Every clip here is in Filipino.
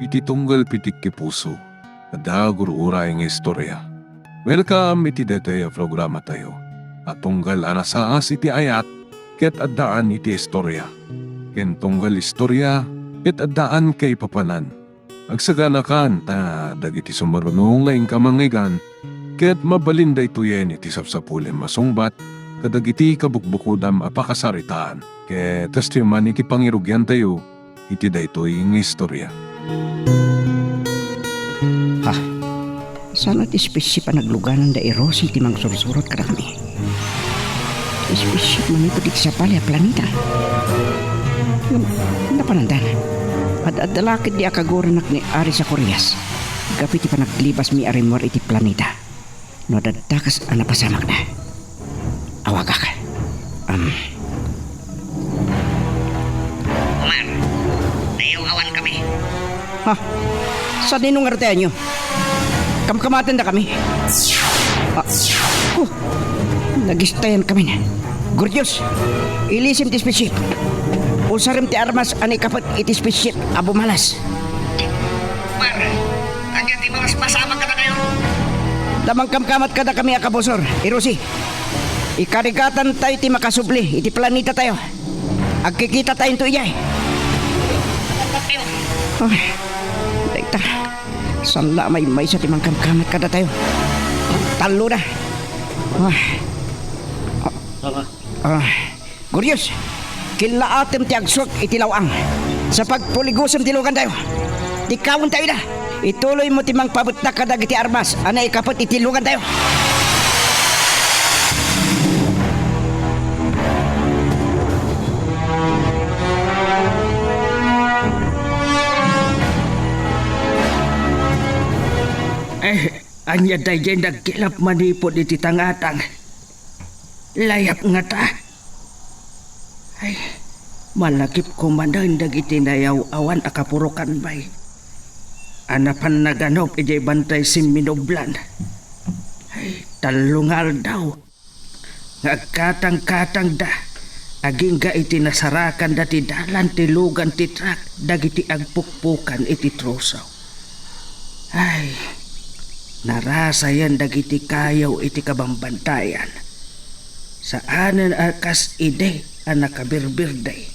iti tunggal pitik ki puso. Ada gurura yung istorya. Welcome iti dete programa tayo. At tunggal anasaas iti ayat, ket addaan iti istorya. Ken tunggal istorya, ket addaan kay papanan. Agsaganakan ta dagiti sumarunong laing kamangigan, ket mabalinda ituyen iti sapsapulen masungbat, kadagiti kabukbukudam apakasaritaan. Ket testiman iti pangirugyan tayo, iti daytoy ng istorya. Ha? Sana ti spesye pa nagluganan da erosi ti mang sursurot kada kami. Spesye man ito di sa palya planeta. Napanandan. At dalakit di akaguranak ni Ari sa Koreas. Gapit ti panaglibas mi arimor iti planeta. No dadakas anapasamak na. Awagak. Umar, dayaw awan kami. Ha? Sa ninong artean nyo? Kamkamatan na kami. Nagistayan kami na. Gordyos, ilisim ti spesye. Usarim ti armas ani kapat iti spesye abo malas. Umar, kanya di mga masamang ka na kayo. Damang kamkamat kada kami akabosor. Irosi, ikarigatan tayo ti makasubli iti planeta tayo. Agkikita tayo ito iyay. Kayo. Ay, daita. Sanla may sa timang kamkamat kada tayo. Talo na. Gordyos, kilaatem ti agswag iti lawang. Sa pagpuligusam ti lugan tayo. Dikawon tayo na. Ituloy mo timang pabutnak kadag iti armas. Ana ikapot iti lugan tayo. Anya dayay nagkilap manipod iti tangatang. Layap nga ta. Ay, malakip ko manan dagiti nayaw awan akapurukan bay. Anapan naganop iti bantay siminoblan. Ay, talungal daw. Ngagkatang-katang da. Aging ga iti nasarakan dati dalan ti lugan ti trak dagiti agpukpukan iti trosaw. Ay, narasayan dagiti kayaw iti kabambantayan. Saanan akas ide ang nakabirbirday.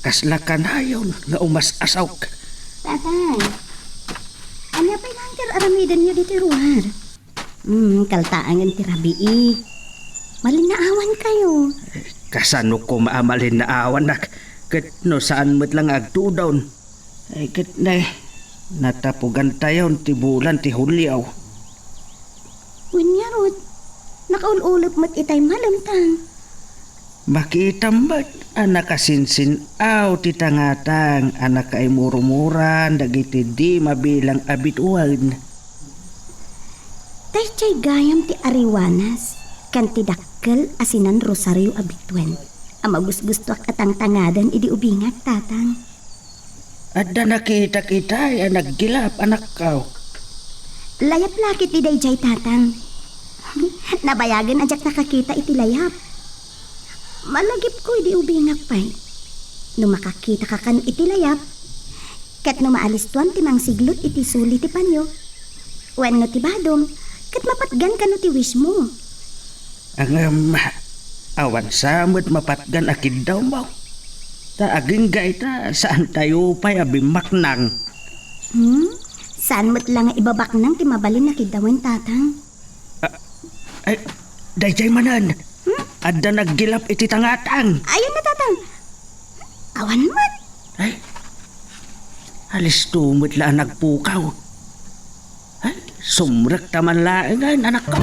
Kaslakanayon nga umas-asaw ka. Tatay, anya pa ilang aramidan nyo dito ruhar? Kaltaangan ti rabii. Malinaawan kayo. Kasano ko maamalin na awan nak. Kat no saan mo't lang agtudon. Ay kat na natapugan tayo ti bulan ti Hulyaw. Unyarot, nakaululop mo't itay malamtang. Makita mo't anak kasinsin aw ti tangatang anak kay murumuran dagiti di mabilang abituan. Tay chay gayam ti ariwanas, kan ti dakkel asinan rosaryo abituen. Amagusgustuak atang tangadan idi ubingak tatang. Adda nakita kita ay naggilap anak kaw. Layap lakit ti dayjay tatang. Nabayagan ajak nakakita iti layap. Malagip ko idi ubingak pay. No makakita ka kan iti layap, kat no maalis tuan ti mang siglot iti suli ti panyo. Wenno ti badom, kat mapatgan ka no ti wish mo. Ang awan samot mapatgan akid daw mo. Taaging gaita saan tayo pa'y abimaknang. Saan mo't lang ibabak nang ti mabalin na kidawen tatang? Ay, dayjay manan. Adda naggilap iti tangatang. Ayun na tatang. Awan mat. Ay, alis tumot la nagpukaw. Ay, sumrek taman laengan anak ko.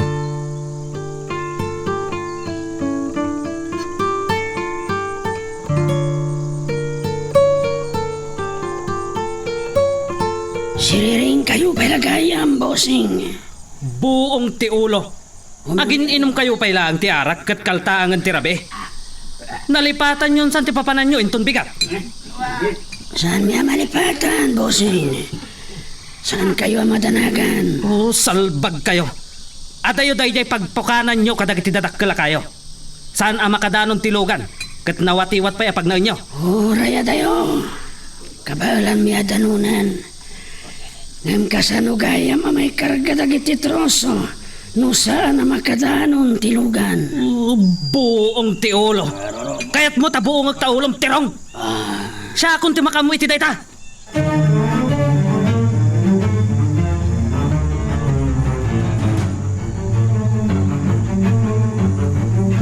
Siriring kayo palagayam, bossing. Buong ti ulo. Agin inom kayo pa ilang ti arak kat kaltaangan ti rabe. Nalipatan yun san ti papanan nyo inton bigat. Saan nga malipatan, bossing? Saan kayo ang madanagan? Oh, salbag kayo. Adayo dayday pagpukanan nyo kadagiti dadakkel kayo. Saan ang makadanon tilugan? Kat nawatiwat pa apag na inyo. Oh, raya tayo. Kabalan mi adanunan. Ngam kasanugayam amay karga dagiti troso. No saan na makadanon tilugan. Buong ti ulo. Kayat mo ta buong agtaulom tirong. Siya akong timakamu iti dayta.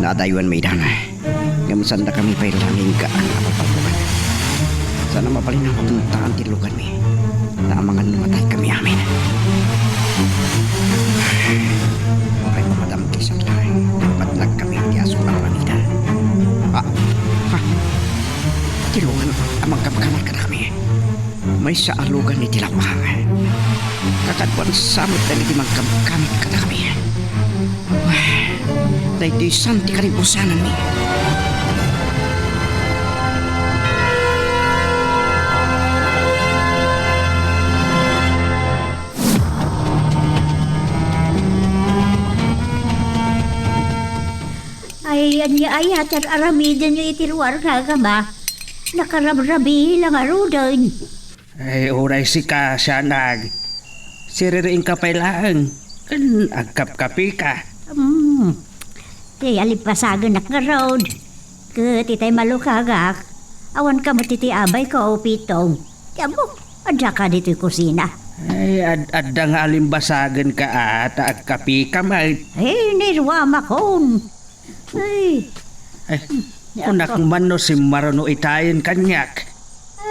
Nadaywan may dana. Ngamusan na kami pa'y langing ka ang napapagpukan. Sana mapalin ang puntaan tilugan mi. Na ang mga namatay kami amin. Ay mamadamti sa lahay. Patlag kami di asulang manita. Tilugan ang magkamkamay ka na kami. May saalugan ni Tilapang. Kakadwan samot na ni magkamkamay ka na kami. Dahil di santi ka rin usanan mi. Ay, anya ay at aramidan nyo itiluar nga gama. Nakarabrabi lang arudan. Ay, oray si ka, siyanag. Siririing ka pa'y lang. Kan agkap-kapi ka. Ti alipasagan na nga road. Titay malukagak. Awan ka matiti abay ko o pitong. Tiyabo, adya ka dito'y kusina. Ay, adda nga alimbasagan ka at agkapi ka, may. Ay, nirwama kon. Ay, Ay, kunak man no si Marano itayin kanyak.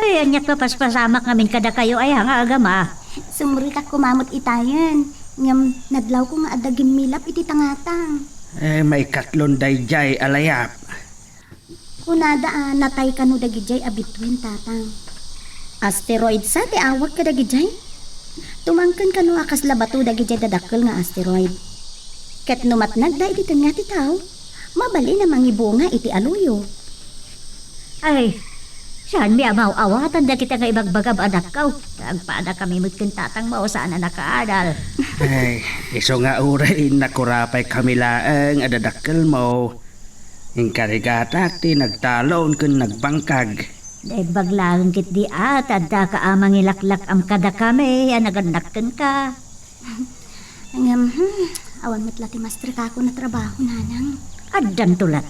ay, anyak papaspasamak ngamin kada kayo ay hanga agama. Sumuri ka kumamot itayan. Ngam nadlaw ko nga adagim milap iti tangatang. Ay, may katlon dayjay alayap. Kunada natay ka no dagijay abitwen tatang. Asteroid sa ti awag ka dagijay. Tumangkan ka no akas labato dagijay dadakkel nga asteroid. Ket numatnag da iti nga ti tao. Mabali na mangibunga iti aluyo. Ay, saan mi amaw-awatan da kita nga ibagbagab anak kaw. Tagpaada kami magkantatang mao saan na nakaadal. Ay, iso nga uray nakurapay kami laang adadakkel mo. Inkarigata ti nagtalon kun nagbangkag. Dahil baglang kit di at adda ka amang ilaklak am kada kami yan naganakkan ka. Ngam, awan matlati master ka ako na trabaho nanang. Addan tulat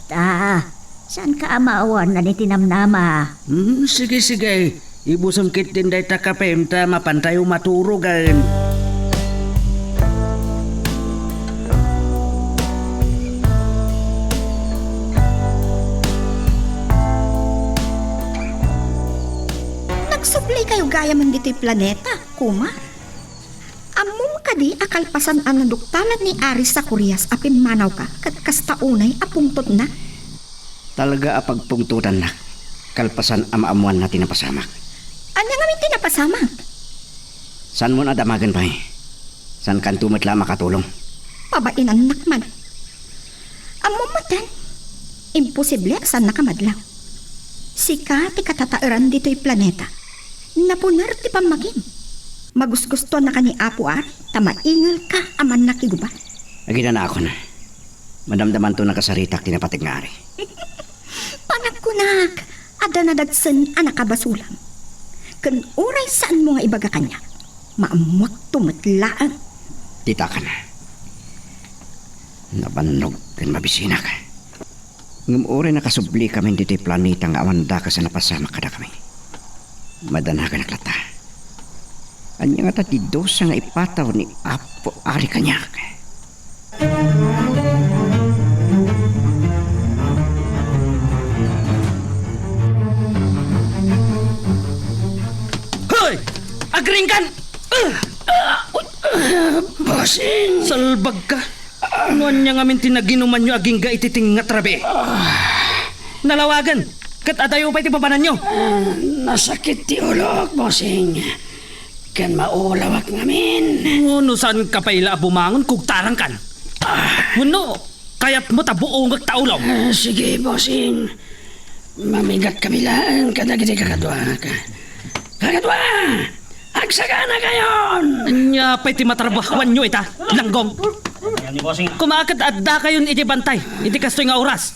saan ka amaawan na ni tinamnama? Sige, sige. Ibusam kit din day takapemta mapantayo maturugan. Nagsubli kayo gaya man dito'y planeta, kuma. Amom kadi akalpasan ang naduktalan ni Aris sa Kurias apin manaw ka kat kastaunay apungtot na. Talaga apagpungtutan na. Kalpasan amaamuan natin ang pasamak. Anya nga minti na pasamang? Saan mo na damagan pa eh? Saan kan tumatla makatulong? Pabainan nakman. Amom matan. Imposible saan nakamadlaw. Sika ti katatairan dito'y planeta. Napunar ti pamagin. Magusgusto na ka ni Apo Ar, tamaingal ka aman nakiguba. Nagina na ako na. Madamdaman to nakasaritak tinapatig nga ari. Panagkunak, ada na dagsan anak kabasulang. Kan uray saan mo nga ibaga kanya. Maamuak tumatlaan. Tita ka na. Nabanog kan mabisina ka. Ngumuri nakasubli kami dito'y planeta nga awanda ka sa napasama kada kami. Madanaga naklata. Anya nga tati dosa nga ipataw ni Apo Ari kanyak. Hoy! Agringkan! Bossing! Salbag ka! Ano niya nga minti na ginuman nyo aging ga ititing nga trabe? Nalawagan! Kat atayo pa iti papanan nyo! Nasakit ti ulok, bossing. Kan maulawak ngamin. Ano saan ka pa ila bumangon kung tarang kan? Ano? Kayat mo tabuong agtaulaw. Sige, bossing. Mamigat kami lang kadagiti kakadwa ka. Kakadwa! Agsagana kayon! Anya pa iti matrabahuan nyo ita, langgong. Kumakat adda kayon iti bantay, iti kastoy nga oras.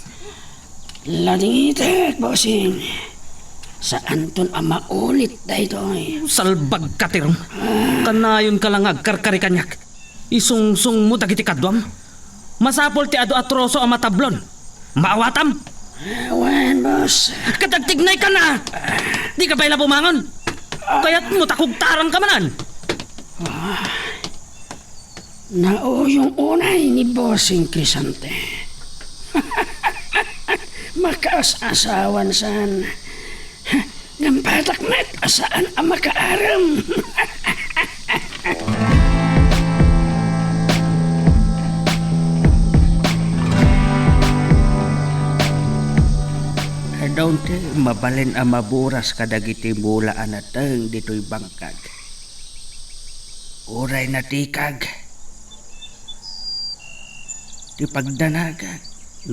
Lading itek, bossing. Saan ton ang maulit daytoy? Salbag ka tirong. Kanayon ka lang agkarkari kanyak. Isungsung mo dagiti kadwam. Masapol ti adu atroso ang matablon. Maawatam. Awan, boss. Kadagtignay ka na. Di ka ba ila bumangon? Kaya't mo takugtarang ka manan. Nao yung unay ni Bossing Crisante. Makaas-asawan san. Ngampatak met asaan ang makaaram. Daunte, mabalin ang maburas kadagiti mula anateng dito'y bangkag. Uray na tikag. Di pagdanagan,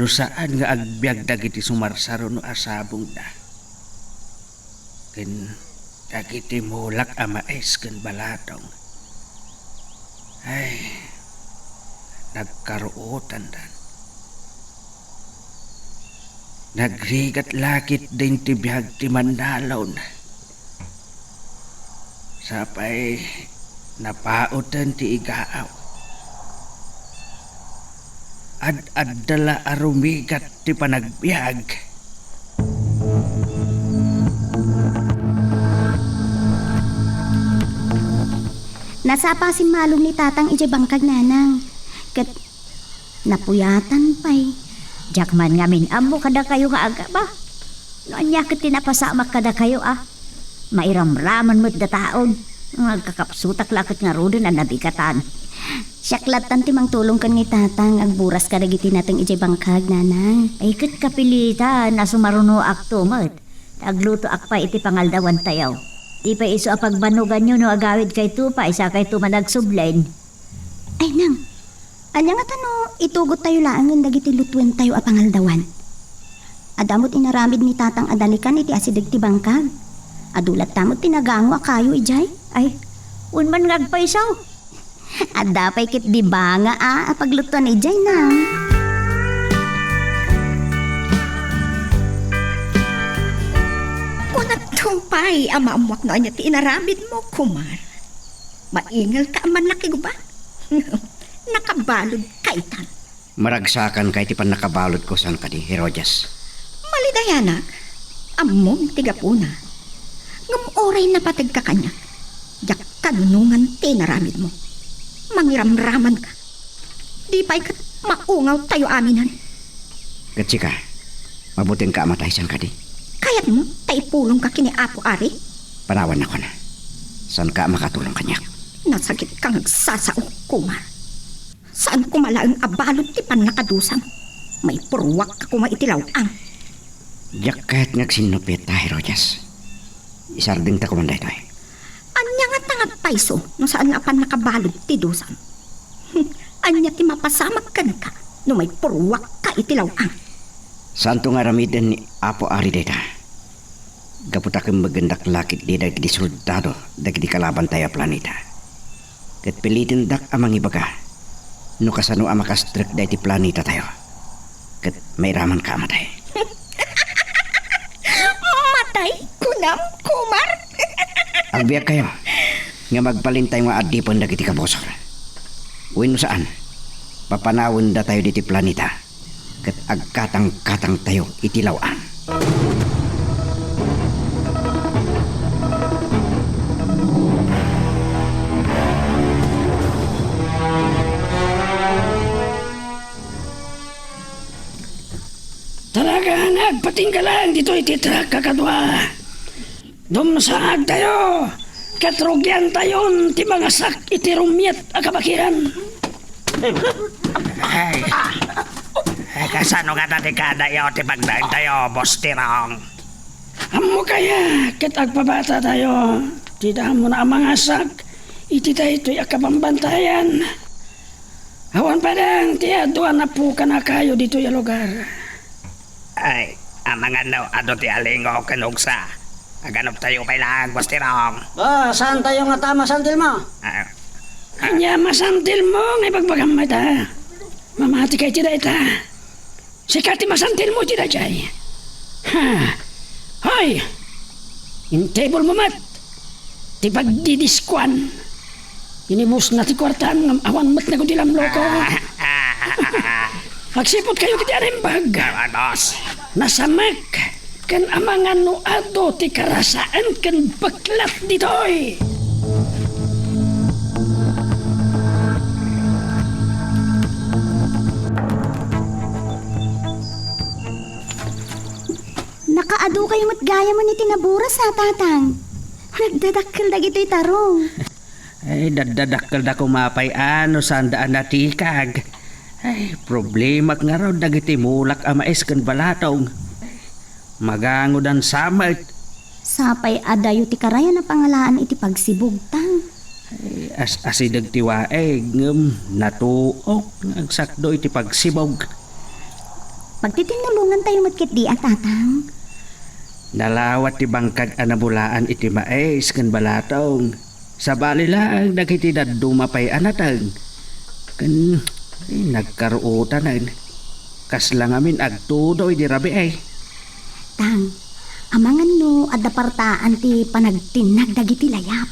no saan nga agbyag dagiti sumarsaro no asabong da. Ken dagiti mulak amais ken balatong. Ay, nagkaruotan dan. Nagrigat lakit din ti biyag ti Mandalaw na. Sapay napaotan ti igaaw. Ad-addala arumigat ti panagbiag. Nasapa si malong ni tatang ije bangkag nanang. Kat napuyatan pa'y. Jakman ngamin amo kada kayo nga aga ba? No anya ket tinapasama kada kayo Mairamraman mo't da taon. Nagkakapsutak lakot nga rodon ang nabigatan. Siyaklatan ti mang tulong kan ni tatang ang buras kadagiti natang ije bangkag nanang. Ay ket kapilitan na sumaruno akto mat. Agluto akpa iti pangaldawan tayaw. Di pa iso apagbanugan nyo no agawid kay tupa isa kay tumanagsublen. Ay nang, anya nga tano, itugot tayo laangan dagiti lutuan tayo apangaldawan. Adamot inaramid ni tatang adalikan iti asidag ti bangkag. Adulat tamot tinagangwa kayo ijay. Ay, unman ngagpaisaw. Adapay kit di ba nga apaglutuan ijay na. Tumpay, amaamuak na niya ti inaramid mo, kumar. Maingal ka man nakiguba. Nakabalod kaitan. Maragsakan kay ti pan nakabalod ko san kadi Herodias. Malidayanak, among tigapuna. Ngamoray na patag ka kanya. Jak kanunungan ti naramid mo. Mangiramraman ka. Di pa'y kat maungaw tayo aminan. Gatsika, mabuting ka amatay san kadi. Kayat mo, taipulong ka kini Apo Ari? Panawan ako na. San ka makatulong kanyak? Nasagit kang nagsasao, kumar. Saan kumalaang abalot ti pan nakadusang? May purwak ka kumaitilaw ang. Diyak kahit nagsinupit ta, Herodias. Isarding ta kumanday to Anya nga tangad paiso no saan nga pan nakabalot ti dusang? Anya ti mapasamag ka no may purwak ka itilaw ang. Santo nga ramidan ni Apo Ari data. Gaputa kang magandak lakit di dagiti soldado dagiti kalaban tayo planeta. Kat pilitin dak amang ibaga. No kasano ang makastrik dagiti planeta tayo. Kat may raman ka amatay. Matay? Kunam, kumar? Agbiyak kayo. Nga magpalin tayo nga adipon dagiti kabosor. Uwin mo saan? Papanawin da tayo diti planeta. Kat agkatang-katang tayo itilawaan. Talaga nagpatinggalan dito ititrak kakadwa. Dumsaag tayo. Katrugyan tayon ti mga sak itirumyat akabakiran. Ay, kasano nga dati kada yaw ti pagdaing tayo, Boss Tirong? Amo kaya, ket agpabata tayo. Tida mo na ang mga sak. Iti tayo ito'y akabambantayan. Awan pa lang, tiyaduan na po ka na kayo dito yung lugar. Ay, ang mga ado ti alingo kanugsa. Aganap tayo kailangan, Boss Tirong. Saan tayo nga tama santil mo? Anya masantil mo, ngay pagbagamay ta. Mamati kay tida ita. Sikati masantil mo tida jay. Ha! Hoy! Intable mo mat. Ti pagdidiskuan. Inimus na ti kwartaan ng awan mat na gudilam loko. Magsipot kayo kiti arimbag. Boss. Nasamak kan amangan no ado ti karasaan kan baklat ditoy. Nakaado kayo mat gaya mo ni tinaburas ha, tatang. Nagdadakkel dagito'y tarong. Ay, dadadakkel da kumapay ano sandaan na tikag. Ay, problema nga raw dagiti mulak amais kan balatong. Magangodan samat. Sapay adayo ti karaya na pangalaan iti pagsibugtang. Ay, asidag tiwaeg natuok ang sakdo iti pagsibog. Pagtitinulungan tayo matkit di at tatang. Nalawat ti bangkag anabulaan iti mais kan balatong. Sa bali lang dagiti dadumapay anatang. Kan nagkaruutan na. Kas lang amin agtudo iti rabi ay. Tang, amangan no at dapartaan ti panagtinag dagiti layap.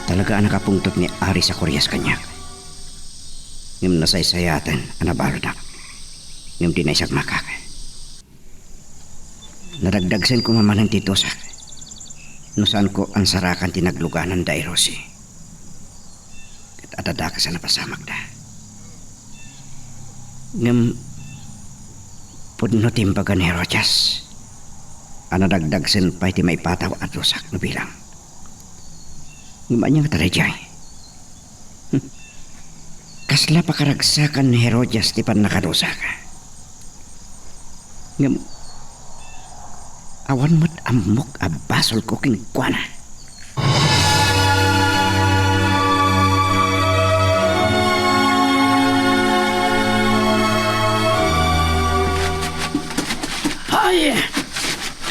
Talaga ang nakapungtot ni Ari sa Koreas kanya. Ngam nasaysayatan ang nabarodak. Ngam dinaysak makak. Nadagdagsan ko maman ng titosak. Nusan ko ang sarakan tinagluganan da Rosi. At adada ka sa napasamag da. Ngam pudno timbagan ni Rojas. Ang nadagdagsan pa iti may pataw at rusak no bilang. Ngam nga tarajay. Kasla pakaragsakan ni Herodias ti pan nakadosa ka. Ngam awan mo't amok abasol ko king kuana. Ay,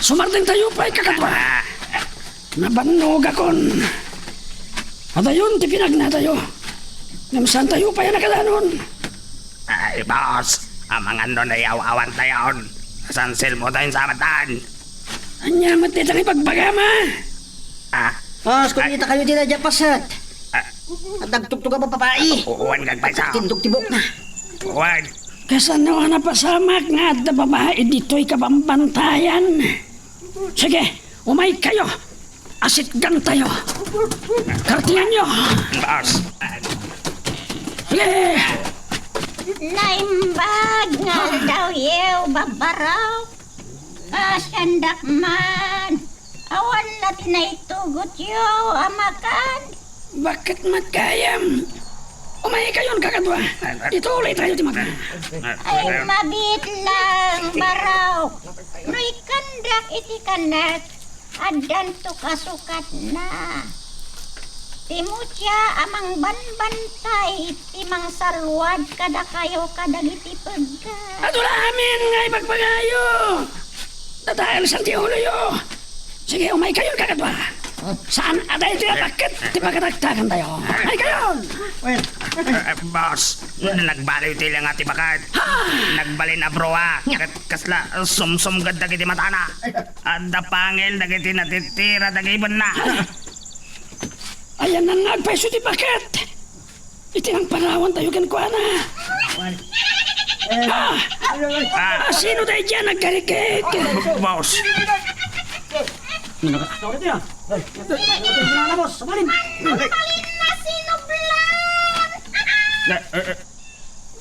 sumardeng tayo pa'y kakatwa. Nabannog akon. Adayon ti pinagna tayo. Namsan tayo pa'y nakadanon. Ay, boss. Amangan doon ay awan tayon. Sansil mo tayong samatan. Anya matitang ipagbagama. Mas, kung kita kayo din na dyan pasat. At nagtugtog ka pa papai. Uwan kag paisaw. Tindog tibok na. Uwan. Kasanawa na pasamak nga at babae dito'y kabambantayan. Sige, umay kayo. Asit gan tayo. Kartiyan nyo. Boss. Sige. Naimbag nga daw yew babaraw. Asandak man. Awan na tinaitugot yaw amakan. Bakit magkayam? Umay kayon kakadwa. Ituloy tayo di maka. Ay mabit lang baraw. Noy kandak iti kanak. Adan to kasukat na. Timutya amang banbantay. Timang salwad kada kayo kadagiti pagka. Ato amin nga ipagpagayo. Dahil sa tiulo yo. Sige, umay kayon kakadwa. Saan aday ito bakit? Di ba katagtagan tayo? Ay kayon! Boss, nagbaliw ti lang ati bakat. Nagbalin na broa. Kasla, sumsum gad dagiti matana. Adda pangil dagiti natitira dagiban na. Ayan na nagpaiso ti bakit. Itinang parawan tayo kan kuana. Sino tayo dyan nagkarikit? Boss. Malin na sinublan!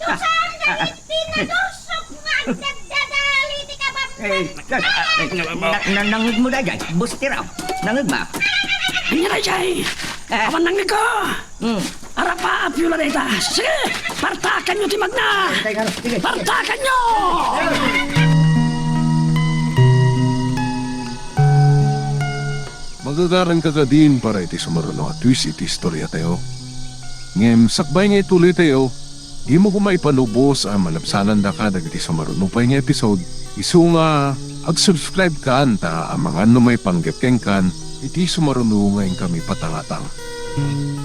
Dusang dagit pinadusok nga nagdadali ti kabamban. Nangig mo na dyan. Busti raw. Nangig ba? Hanya na dyan. Awan nang ko. Arapa apyo na dita. Sige, partakan nyo ti magna. Partakan nyo! Magagaran ka din para iti sumaruno at twist iti istorya tayo. Ngem sakbay nga ituloy tayo, di mo kumaipanubos ang malapsanan da ka dagiti sumaruno pa nga episode. Isu nga ag-subscribe ka anta ang mga may panggepkeng kan iti sumaruno ngayon kami patangatang.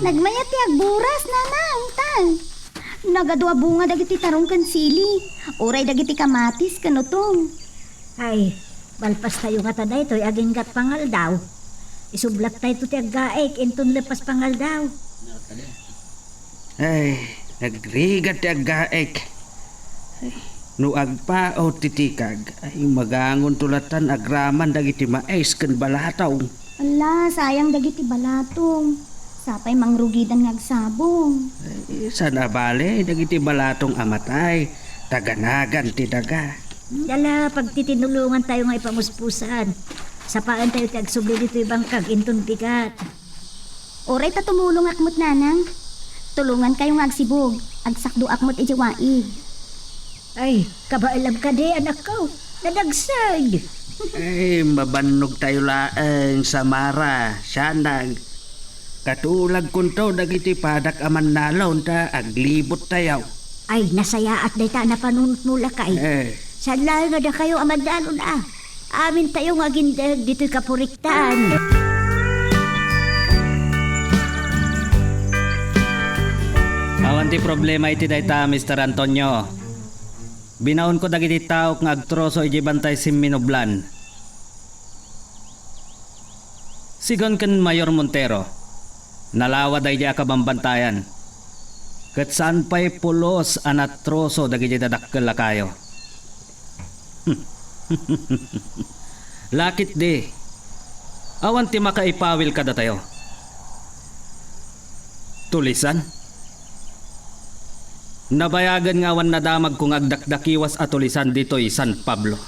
Nagmayat ti agburas na nang, tang. Nagadwa bunga dagiti tarong kan sili. Uray dagiti kamatis kanutong. Ay, balpas tayo nga taday to'y aging gat pangal daw. Isublat tayo to ti aggaek, inton lepas pangal daw. Ay, nagrigat ti aggaek. Ay, no agpao titikag, ay magangon tulatan agraman dagiti mais ken balataw. Ala, sayang dagiti balatong. Sapay mangrugidan nga agsabong. Ay, sana bale dagiti balatong amatay, taganagan ti daga. Dala, pag titinulungan tayo nga ipamuspusan. Sapaan tayo ti agsubli dito bangkag, inton bigat. Uray ta tumulong akmot nanang. Tulungan kayo nga agsibog. Agsakdo akmot ijawaig. Ay, kabaalam ka di, anak ko. Nadagsag. Ay, mabannog tayo laeng sa Mara, Syanag. Katulag kunto dagiti padak aman nalon ta aglibot tayaw. Ay, nasaya at day ta na panunot mula kay. Saan lang nga da kayo amadalon Amin tayo nga gindag dito'y kapuriktaan. Awan ti problema iti dayta, Mr. Antonio. Binaon ko dagiti tao nga agtroso iti bantay simminublan. Sigon ken Mayor Montero, nalawa day di akabambantayan. Ket saan pa'y pulos anatroso dagiti dadakkel la kayo. Lakit di. Awan ti makaipawil kada tayo. Tulisan? Nabayagan nga awan nadamag kung agdakdakiwas at tulisan dito'y San Pablo.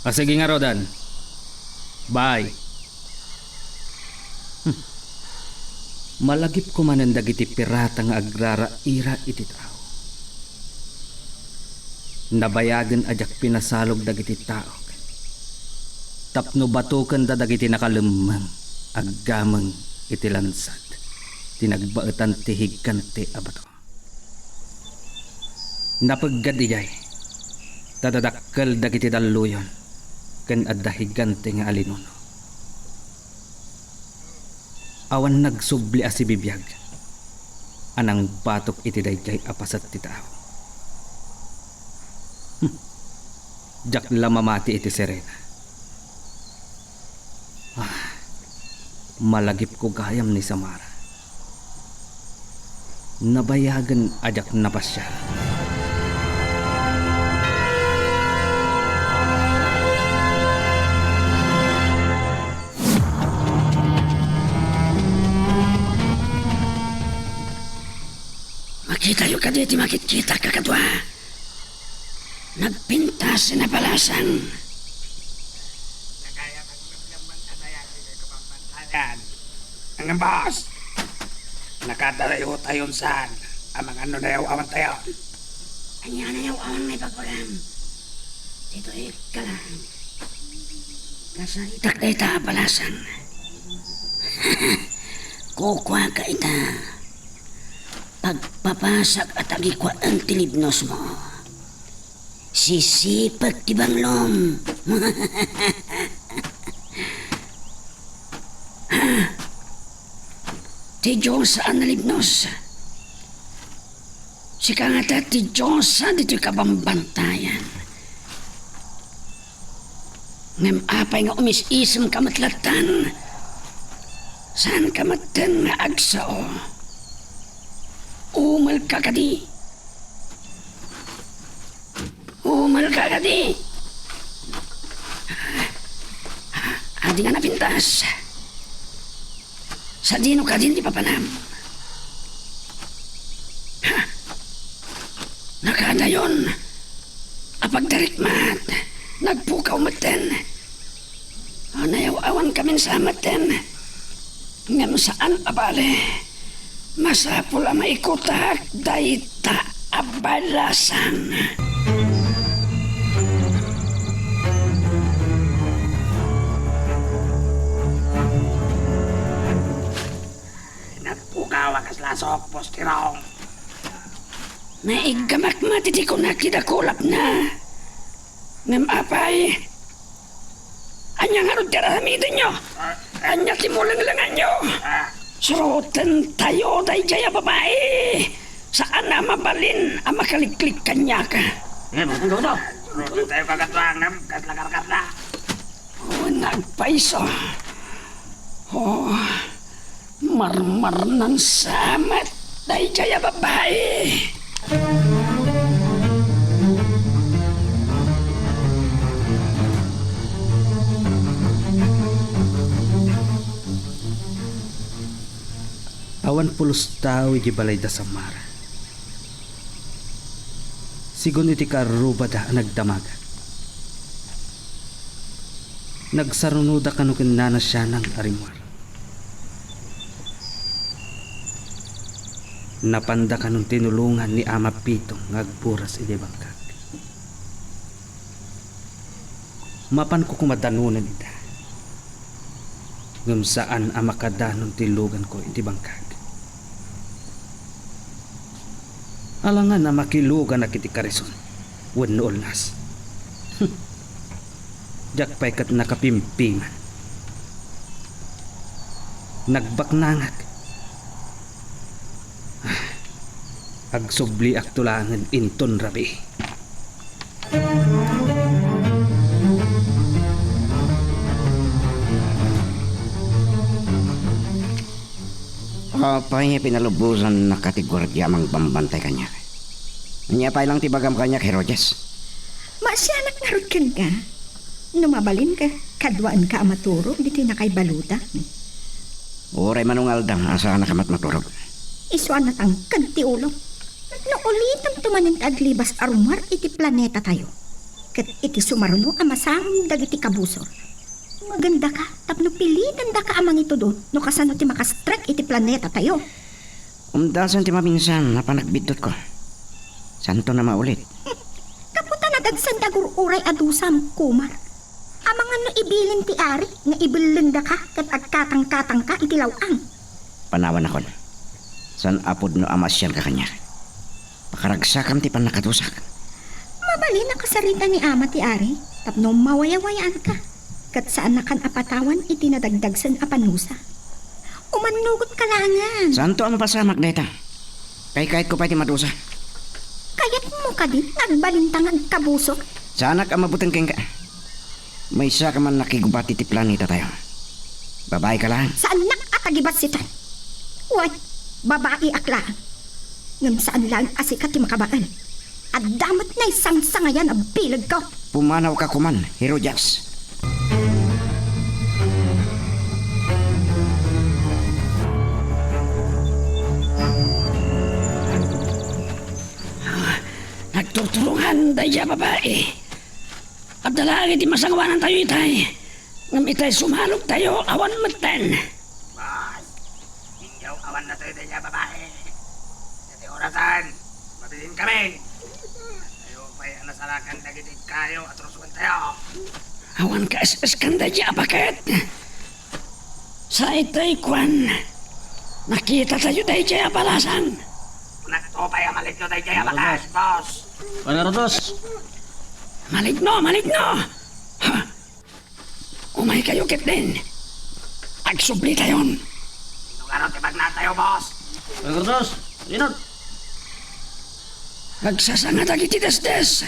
Sige nga Rodan. Bye. Malagip ko manan dagiti pirata nga agrara ira iti tao. Nabayagan ajak pinasalog dagiti tao. Tapno batukan da dagiti nakalemang aggamang iti lansad. Tinagbaetan ti higkan ti abato. Napaggad ijay. Tadadakkel dagiti daluyon ken adda higante nga alinuno. Awan nagsubli si bibiyag. Anang batok iti dayjay apasat ti tao. Jak lamamati iti Serena. Malagip ko gayam ni Samara. Nabayagan ajak napasyal. Makita yung kaditi makikita kakadwa. Nagpintas na palasan. Ang boss, nakadalayo tayon saan. Amang ano na yaw awan tayo. Anya na yung awan may pagpalam. Dito ka lang. Kasalitak na ita palasan. Kukwa ka ita. Pagpapasak at agikwa ang tilibnos mo. Sisipag ti banglom. Ti Diyos saan nalibnos? Si kangata ti Diyos saan dito kabambantayan. Ngam apay nga umis-isem kamatlatan. Saan kamatan nga agsao? Umal ka kadi. Umal ka kadi. Adi nga napintas. Sa dino ka din di papanam. Nakadayon. Apagdarikmat. Nagpukaw maten. Nayaw-awan kami sa maten. Ngam saan abale. Masapul ang maikutak dayta abalasan. Nagpukaw ang kaslasok, postirong. Naigamak matiti ko nakidakulap na. Ngam apay. Anya nga ron tira hamitin nyo. Anya timulang-langan nyo. Surutan tayo day jaya babae. Saan na mabalin ang makaliklik kanya ka? Surutan tayo kagatwang ng katla. O nagpaiso. O marmar ng samat day jaya babae. Awan pulos tao iti balay da samara. Sigun iti karuba da nagdamaga. Nagsarunuda kanu kinana siya ng arimwar. Napanda kanong tinulungan ni Ama Pitong ngagburas iti bangkag. Mapan ko kumadanunan ita. Ngam saan ang makadanon tilugan ko iti bangkag. Alangan na makilugan na kiti karison. Wan olnas. Jak pa'y kat nakapimpiman. Nagbaknangag. Agsubli aktulangan inton rabi. Apay pinalubusan na katigwardya mang bambantay kanya. Anya pa'y lang tibagam kanya kay Rojas. Masyanak narod kan ka. Numabalin ka, kadwaan ka amaturog, dito na kay baluta. Uray manungal dang asa na kamat maturog. Iswan na tang kanti ulo. No ulitam tumanin aglibas arumar iti planeta tayo. Kat iti sumaruno ang masam dagiti kabusor. Maganda ka, tapno pilitan da ka amang ito doon, no kasano ti makastrek iti planeta tayo. Umdasan ti maminsan, napanagbidot ko. Santo na maulit. Kaputa na dagsan dagur uray adusam kumar. Amang ano ibilin ti ari, nga ibilin da ka, kat agkatang-katang ka iti lawang. Panawan akon. San apod no amasyan ka kanya. Pakaragsakam ti panakatusak. Mabali na kasarita ni ama ti ari, tapno mawayawayaan ka. Kat saan na kan apatawan iti nadagdagsan apanusa. Umanugot ka langan. Santo ang pasamak deta. Kay kahit ko pa iti madusa. Kayat mo ka din, nagbalintangan kabusok. Sanak ang mabuting ka. May isa ka man nakigubat iti planeta tayo. Babae ka lang. Saan nakatagibat sitan? Uy, babae aklaan. Ngam saan lang asikat ti makabaan. At damat na isang sangayan ang bilag ko. Pumanaw ka kuman, Herojas. Nagtutulungan daya babae. At dalagi di masangwanan tayo itay. Ngam itay sumalog tayo awan matan. Boss, hinyaw awan na tayo daya babae. Dati orasan, mabilin kami. Tayo pa'y nasarakan na gitig kayo at rusuan tayo. Awan ka es-eskan daya bakit? Sa itay kwan, nakita tayo daya balasan. Nagtopay ang maligno tayo daya bakas, boss. Panarados! Maligno! Ha? Umay kayo kit din. Agsubli tayon. Ito nga rin tibag na tayo, boss. Panarados! Inod! Agsasanga dagiti desdes.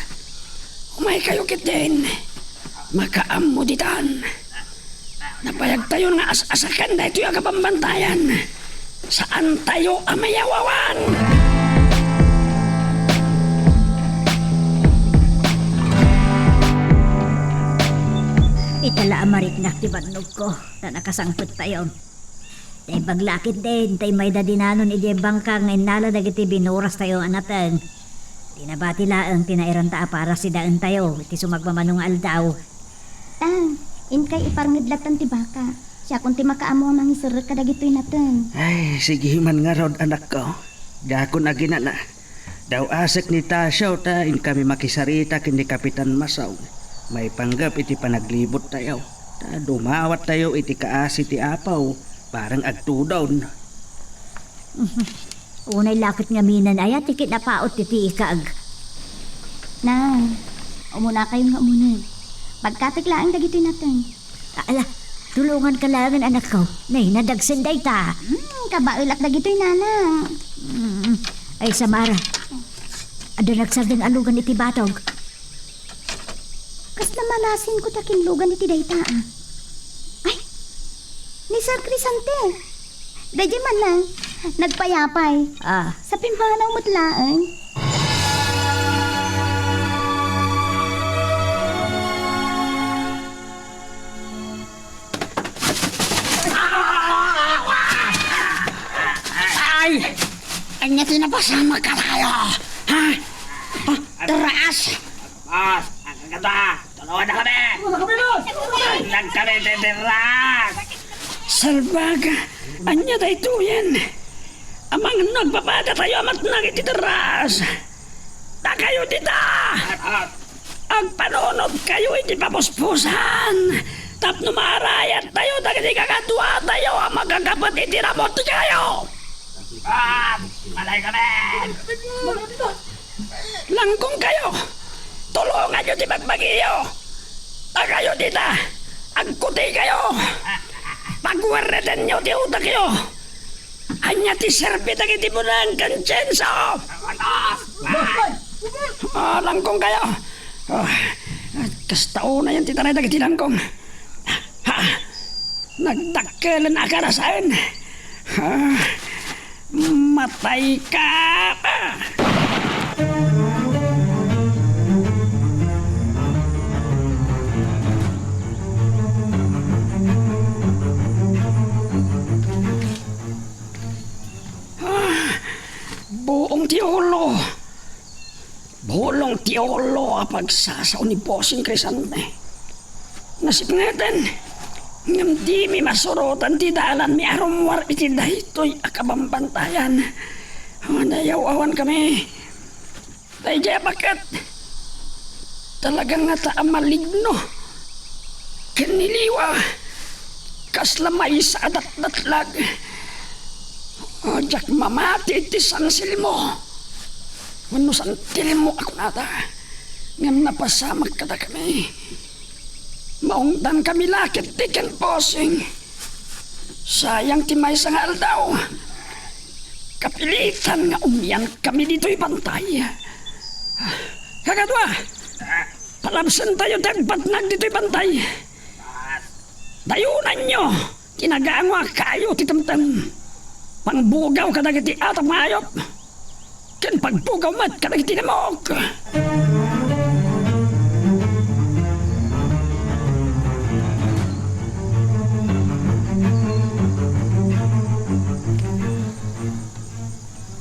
Umay kayo kit din. Makaammo ditan. Napayag tayo nga as-asakan da ito yung kapambantayan. Saan tayo amayawawan? Itala amariknak ti badnog ko, ta nakasangpot tayo. Tay baglakit din, tay may dadinanon iti bangka nga inala dagiti binuras tayo anatan. Tinabati laang tinairan ta para si daan tayo, iti sumagmamanong aldaw. Inkay iparngidlatan ti baka. Siya kung ti makaamo ang mangisir ka dagitoy natin. Ay, sige man nga rod anak ko. Dako na ginana. Daw asek ni Tasyaw ta in kami makisarita kini Kapitan Masaw. May panggap iti panaglibot tayo. Ta dumawat tayo iti kaasi ti apaw. Parang agtudon. Unay lakit nga minan ay tikit na paot titi ikag. Nang, umuna kayo nga umuna. Pagkatiklaan dagitoy natin. Ala, Tulungan ka lang ang anak ko. Nay, nadagsanday ta. Kabailak na gito'y nanang. Ay, Samara. Ado nagsardang alugan iti batog. Kas namalasin ko takinlugan iti dayta. Ay, ni Sir Crisante. Dadya man lang, nagpayapay. Sa pimpanaw mutlaan. Ay! Anya tinapasama ka tayo! Ha? Taraas! Boss, ang kaganda. Tulungan na kami. Lang kami titiras. Salbaga! Anya da ito yan! Amang nagpapada tayo amat nagititeras! Ta kayo dita! Ang panunod kayo iti papuspusan! Tapno maarayat tayo dagiti kakadwa tayo ang magagapat iti ramot kayo! Malay kami. Langkong kayo! Tulungan nyo di magbagiyo! Ta kayo dita! Agkuti kayo! Pagwarreden nyo di utak kayo! Anya ti serbi dagiti mo ng konsyenso! Langkong kayo! Kastao na yan titanay dagiti langkong! Nagdakkelan akarasain! Matay ka! Buong tiolo! Bulong tiolo ang pagsasaw ni Bossing Crisante. Nasipngatan, ngam di mi masurutan ti dalan mi arumwar iti dahitoy akabambantayan. Nayawawan kami. Dahil bakit? Talagang nga ta maligno. Kiniliwa. Kaslamay sa adat-datlag. Diyak mamati iti sansil mo. Wano santil mo ako nata. Ngam napasamak kada kami. Maungdan kami lakit di ken Bossing. Sayang ti may sangal daw. Kapilitan nga umiyan kami dito'y bantay. Kagadwa, palabsan tayo dagbatnag dito'y bantay. Dayunan nyo, tinagangwa kayo titamtam. Pangbugaw kadagiti atang mayop. Ken pagbugaw mat kadagiti namok.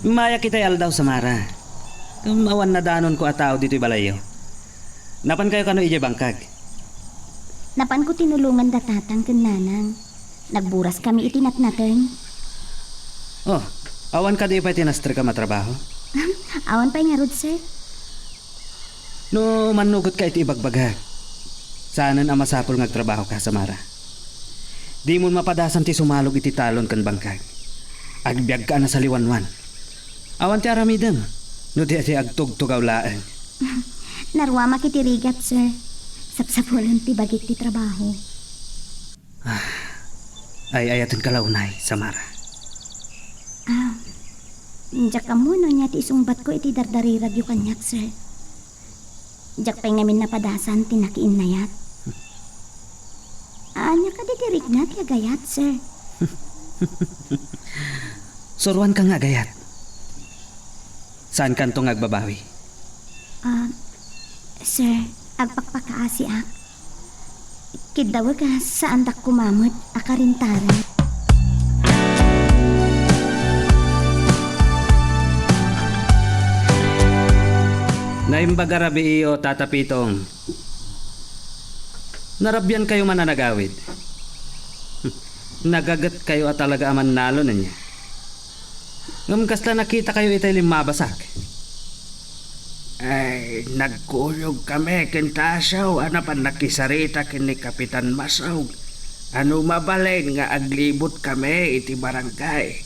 Maya kita'y aldaw, Samara. Awan na danon ko ataw dito'y balayo. Napan kayo kano ije bangkag? Napan ko tinulungan datatang ken nanang. Nagburas kami itinatnateng. Oh, awan ka di pa tinastre ka matrabaho? Awan pa nga rod, sir. No, manugot ka iti ibagbagag. Saanan ang masapol ngagtrabaho ka, Samara. Di mo mapadasan ti sumalog iti talon kan bangkag. Agbyag ka na sa liwanwan. Awan ti aramidem. No di ati agtugtugaw laeng. Narwama kitirigat, sir. Sapsapulan ti bagit ti trabaho. Ay ayatin kalaunay, Samara. Diyak ka mo no niya ti isungbat ko iti dardarirag yu kanyak, sir. Diyak pa ngamin napadasan tinakiin na yat. Anya ka ditirig na ti agayat, sir. Suruan ka nga gayat. Saan kanto ngagbabawi? Sir, agpakpakaasi ak. Kidawa ka sa andak kumamot akarintaran. Naimbaga rabi iyo, Tata Pitong. Narabyan kayo mananagawid. Nagagat kayo at talaga aman nalo na niya. Ngamkasla nakita kayo itay limabasak. Ay, nagkuyog kami kintasaw. Ano pa nakisarita kini Kapitan Masaw. Ano mabalay nga aglibot kami iti barangay.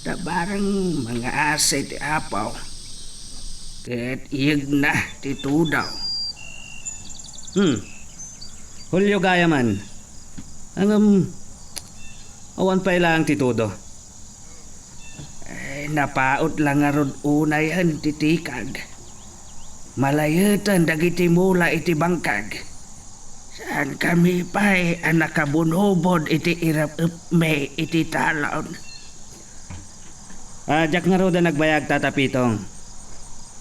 Tabarang mga asa iti apaw. Ket iyag na titudaw. Hulyo gaya man. Awan pa ilang titudo. Napaot lang nga ron unayan titikag. Malayatan dagiti mula iti bangkag. Saan kami pa'y nakabunobod iti irap me iti talaon. Jack nga ro da nagbayag tatapitong.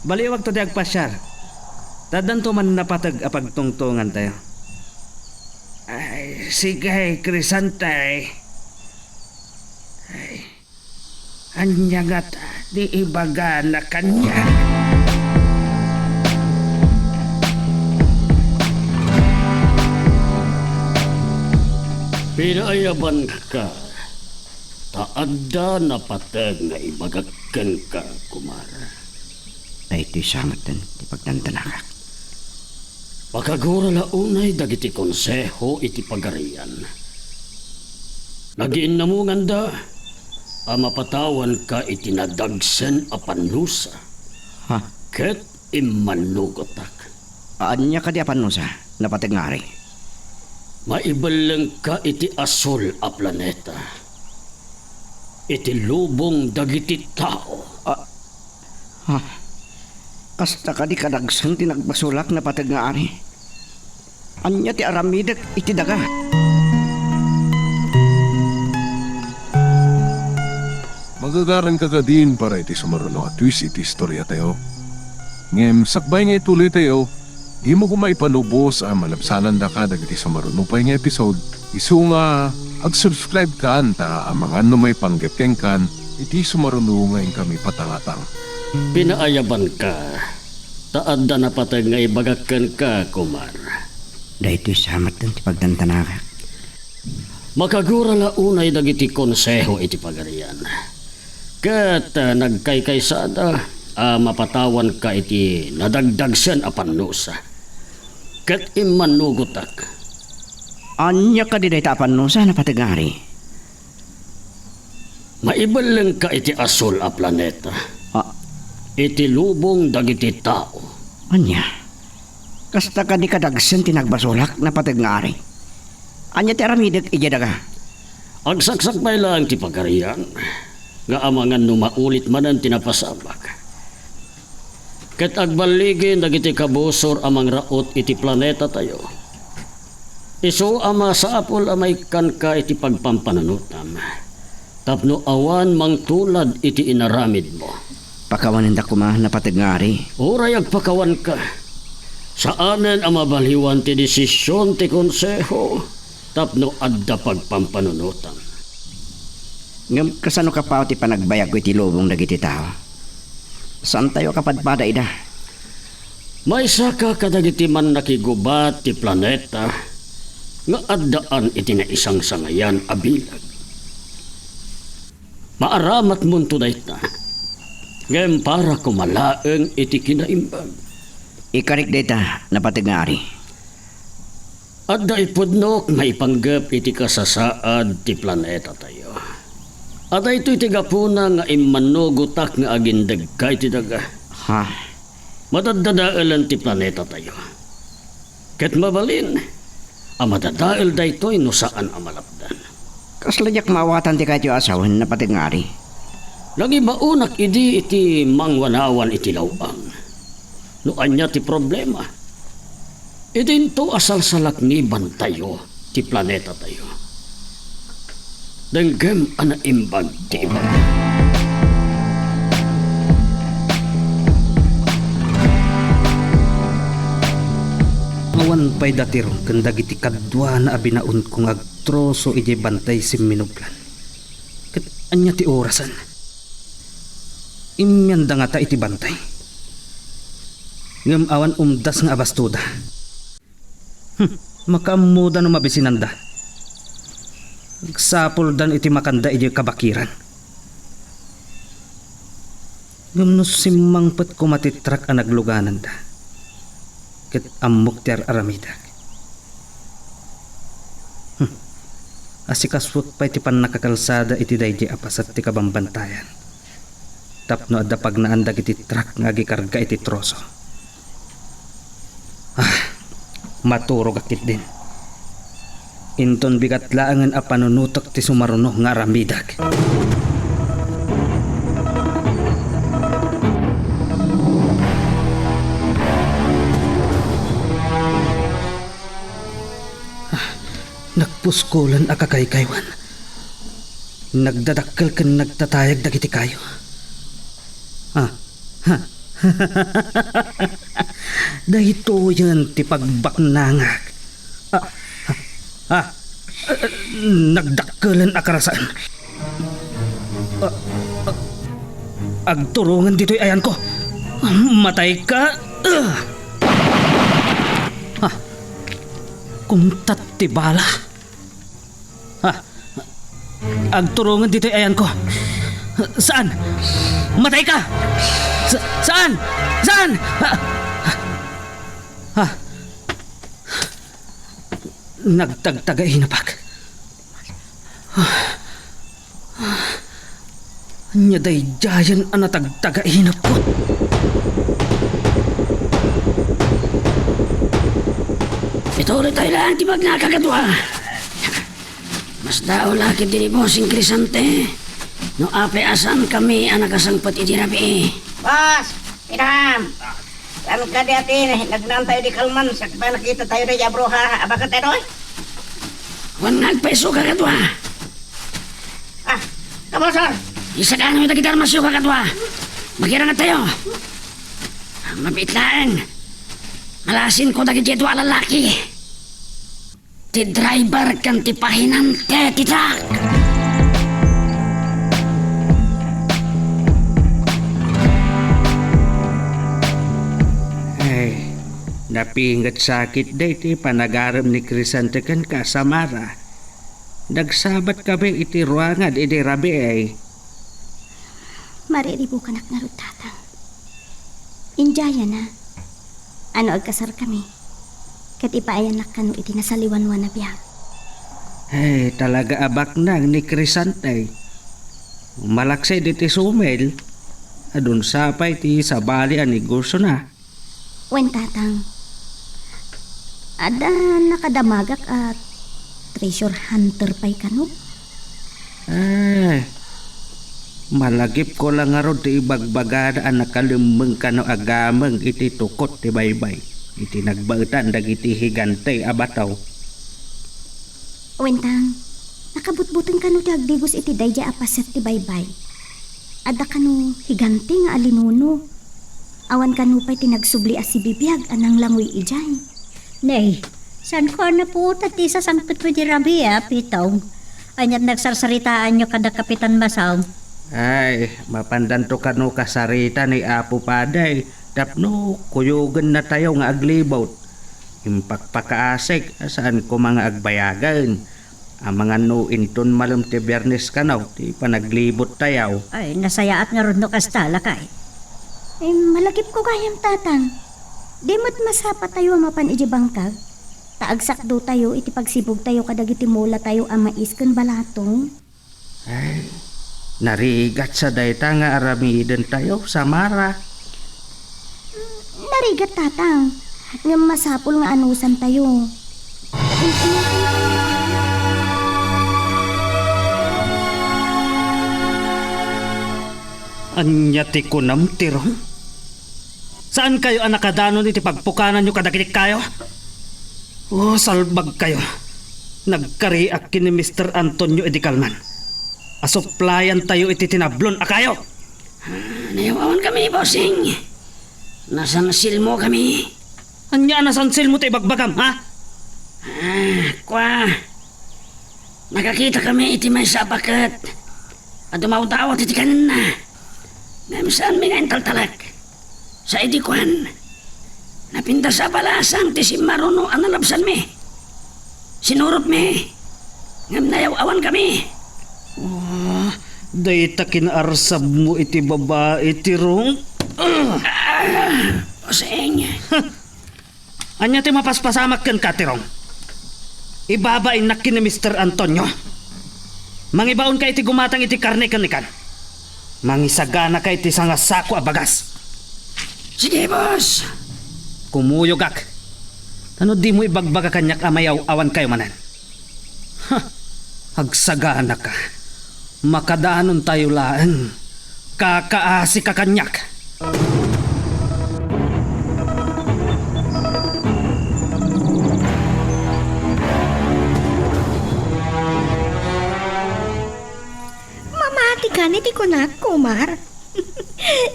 Baliwag to di agpasyar. Tadan to man napatag apagtungtungan tayo. Ay, sige, Crisantay. Ay, anya nga ta, di ibaga na kanya. Pinaayaban ka. Taadda na patag nga ibagagkan ka, kumara. Ay ito'y samatan, di pagdantanakak. Pakagura launay dagiti konseho iti pagarian. Nagiin na mo nganda, mapatawan ka iti nadagsen a panusa. Ha? Ket imanugotak. Anya ka di apanusa, napatag nga rin. Maibalang ka iti asol a planeta. Iti lubong dagiti tao. Ha? Kasta ka di kadagsan tinagbasulak na patag nga ari. Anya ti aramidak iti daga. Magagaran ka din para iti sumaruno at twist iti istorya tayo. Ngem sakbay nga ituloy tayo, di mo kumay panubos ang malabsanan da ka dagiti sumaruno pa nga episode. Isu nga ag-subscribe ka anta ang mga may panggapkeng kan iti sumaruno ngayon kami patangatang. Pinaayaban ka. Taadda na patag nga ibagagkan ka, kumar. Dahil ito'y samatan ti pagdantanakak. Makagura launay dagiti konseho iti pagarian. Ket nagkaykaysada, mapatawan ka iti nadagdagsen a panusa. Ket imanugotak. Anya ka di dahi apanusa na patag nga ari. Maibalang ka iti asol a planeta. Iti lubong dagiti tao. Anya? Kasta ka di kadagsan tinagbasulak na patag nga ari. Anya ti aramidak iti daga. Agsaksak pa lang ti pagarian. Nga amangan numaulit manan tinapasabak. Ket agbaligin dagiti kabusor amang raot iti planeta tayo. Isu ama sa apol amay kan ka iti pagpampananutam. Tapno awan mang tulad iti inaramid mo. Pakawanin da kuma na patag nga ari. Uray agpakawan ka. Saanen ang mabaliwan ti desisyon ti konseho. Tapno adda pagpampanunutam. Ngam kasano ka pa ti panagbayag ko iti lubong dagiti tao. Saan tayo kapadpada ida? May saka kadagiti man nakigubat ti planeta nga addaan iti na isang sangayan abilag. Maaramat munto dayta. Ngem para kumalaeng iti kinaimbag. Ikarik data na patag nga ari. Adda ipudnok maipanggap iti kasasaad ti planeta tayo. At ito'y tigapuna nga imanugutak nga agindag kay ti daga. Ha? Madadadaalan ti planeta tayo. Ket mabalin, madadaal da ito'y no saan amalapdan. Kasladyak mawatan ti kayo asawan na patag nga ari. Lagi maunak idi iti mangwanawan iti lawang. No anya ti problema. Idinto asal salakniban tayo ti planeta tayo. Denggem ana imbag ti ibag. Awan pa'y datiron kanda iti kadwa na abinaon kung agtroso iti bantay si minublan. Kat anya ti orasan. Imyanda nga ta iti bantay. Ngam awan umdas nga abastuda. Makamuda no mabisinanda. Nagsapol dan iti makanda iti kabakiran. Ngam no simangpet kumatitrak ang nagluganan da. Ket amok ti aramidak. Asikaswot pa iti pan nakakalsada iti daydi apasat ti kabambantayan. Tapno adda pagnaandag iti truck nga gikarga iti troso. Maturog akit din. Inton bigat laangan a panunutok ti sumaruno nga ramidag. Nagpuskulan a kakaykaywan. Nagdadakkel ken nagtatayag dagiti kayo. Dahito yan ti pagbaknangag. Nagdakkelan a karasaan. Agturungan dito'y ayan ko. Matay ka. Kumtat ti bala. Agturungan dito'y ayan ko. Saan? Matay ka! Saan? Saan? Nagtagtagahinapag. Anya day jayan ang natagtagahinap ko. Ito ulit tayo lang, di magnakagatwa. Mas dao laki din mo sing Crisante. No ape asan kami ang nakasangpat itirabi. Boss, Piram. Saan ka di atin? Nagnaan tayo di Kalman. Sakba nakita tayo na Jabro ha. Abakat tayo doon? 100 peso kagatwa. Kamu sir. Isa ka namin nagitar masyo kagatwa. Magkira nga tayo. Mabit lang. Malasin ko dagi dito lalaki. Ti driver kan ti pahinante ti truck. Napingat sakit day ti panagaram ni Crisante kan kasamara. Nagsabat kami iti ruangan iti rabi ay. Mariribo ka naknarod tatang. Injaya na. Ano agkasar kami. Kat ipaayan nak kanu iti nasaliwanwan na biyag. Talaga abak nang ni Crisante. Malaksay diti sumel. Adun sapay ti sabali ang negosyo na. Wen tatang. Ada nakadamagak at treasure hunter pa'y kanu? Malagip ko lang nga ron ti ibagbagada ang nakalimeng kano agamang iti tukot ti baybay. Iti nagbautan dagiti higante abataw. Wentang, nakabutbutan kanu ti agdigos iti dayja apaset ti baybay. Ada kanu higante nga alinuno. Awan kanu pa'y tinagsubli as si bibiyag anang langoy ijay. Nay, saan ko na po ti sa sangpit mo di rabi pitong. Anyat nagsarsaritaan nyo kada Kapitan Masaw. Mapandanto ka no kasarita ni Apo Paday. Tapno, kuyugan na tayo nga aglibot. Impakpakaasik, saan ko mga agbayagan. Ang mga no inton malam ti Biyernes kanaw, ti panaglibot tayaw. Ay, nasayaat nga ron no kastala kay. Malagip ko kayang tatang. Di mo't masapa tayo mapan iji bangkag. Taagsakdo tayo iti pagsibog tayo kadagiti mula tayo ang mais ken balatong. Narigat sa dayta nga aramiden tayo sa Mara. Narigat tatang. Nga masapol nga anusan tayo. Anyati ko nam tirong? Saan kayo ang nakadanon iti pagpukanan nyo kadakit kayo? Salbag kayo. Nagkariak kini Mr. Antonio Edicalman. Asuplayan tayo iti tinablon akayo. Nayawawan kami, bossing. Nasang silmo kami. Anya nasan silmo ti bagbagam, ha? Nakakita kami iti may sabakat. At dumawdawat iti kanan na. Namisan mi nga intaltalak. Sa idikwan, napinta sa balasang ti si Maruno ang nalabsan mi. Sinurot mi. Ngam nayaw-awan kami. Dayta kinarsab mo iti babae tirong. Oseng. Anya ti mapaspasamak ken katirong. Ibabain na kini Mr. Antonio. Mangibaon ka iti gumatang iti karne kanikan. Mangisagana ka iti sanga sako a bagas. Sige, boss. Kumuyog ak. Ano di mo ibagbaga kanyak amayaw awan kayo manan? Hagsagana ka. Makadaanon tayo laang. Kakaasi ka kanyak. Mamati kan iti ko na, Kumar.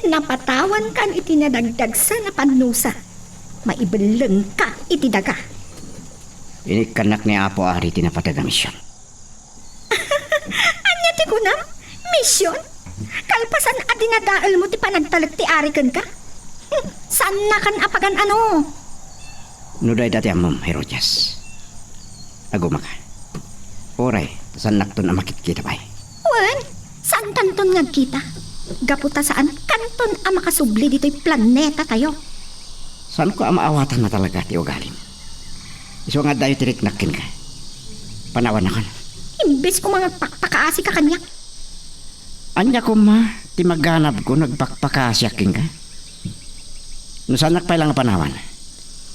Napatawan kan iti nadagdag sa napanusa. Maibaleng ka iti daga. Ini kanak ni Apo Ari tinapatag na misyon. Anya ti ko na? Misyon? Kalpasan at dinadaal mo ti panagtalag ti Ari kan ka? Saan na kan apagan ano? Nuday dati amom, Herodias. Aguma ka. Oray, saan nakton ang makikita ba? Wan, saan tanton nga kita? Gaputa saan kanton ang makasubli dito'y planeta tayo? Saan ko ang maawatan na talaga ti ugalim? Iso nga dayo tiriknakin ka. Panawan na kan. Imbes ko mga pakpakaasi ka kanya. Anya ko ma, ti magganap ko nagpakpakasyakin ka. No saan nakpailang panawan?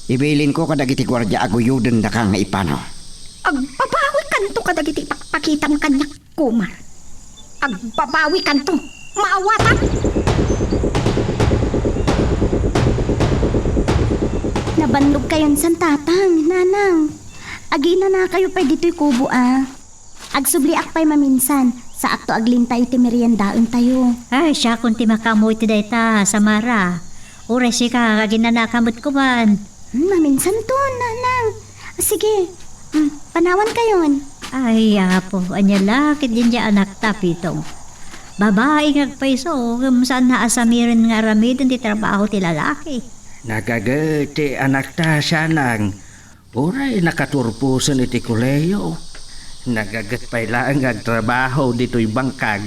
Ibilin ko kadagiti gwardya aguyuden na ka nga ipanaw. Agbabawi kanto kadagiti pakpakitang kanya, Kumar. Agbabawi kanto, maawatan! Nabandog kayon san tatang, nanang. Agina na kayo pa dito'y kubo Agsubli akpay maminsan, sa akto aglintay ti meriendaon tayo. Ay, siya kung ti makamoy ti dayta, Samara. Ure si ka, kaginanakamot ko man. Maminsan to, nanang. Sige, panawan kayon. Ay, apo, anya lakit din niya anak tapitong. Babae ngagpaiso, saan naasamirin nga ramidin ti trabaho ti lalaki. Nagagati anak ta siya nang oray nakaturpusan iti kuleyo. Nagagat pa ilang agtrabaho dito'y bangkag.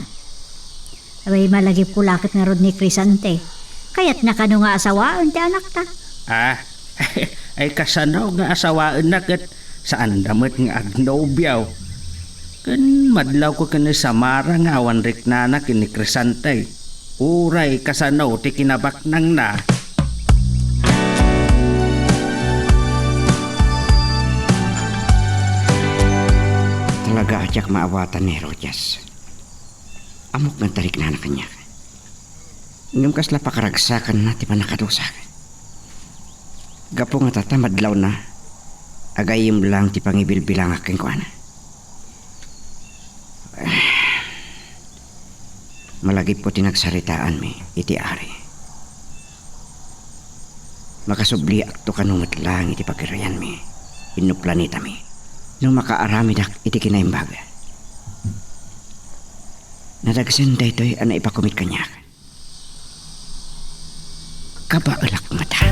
Abay, malagi pulakit nga rod ni Crisante. Kaya't nakano nga asawaan ti anak ta. Ay kasanaw nga asawaan na kat saan damat nga agnobyaw. Kan madlaw ko kani Samara nga awan riknanak ni Crisante. Uray kasanaw ti kinabak nang na. Talaga atyak maawatan ni Herodias. Amok ng tarik na kanya. Ngam kasla pakaragsakan na ti panakadusak. Gapo nga tatamadlaw na. Agayim lang ti pangibilbilang aking kuana. Malagip po tinagsaritaan mi iti Ari. Makasubli akto kanungat lang iti pagkirayan mi. Inuplanita mi. Nung makaaramidak iti kinaimbaga. Nadagsan daytoy ana ipakumit kanya. Kabaalak mata.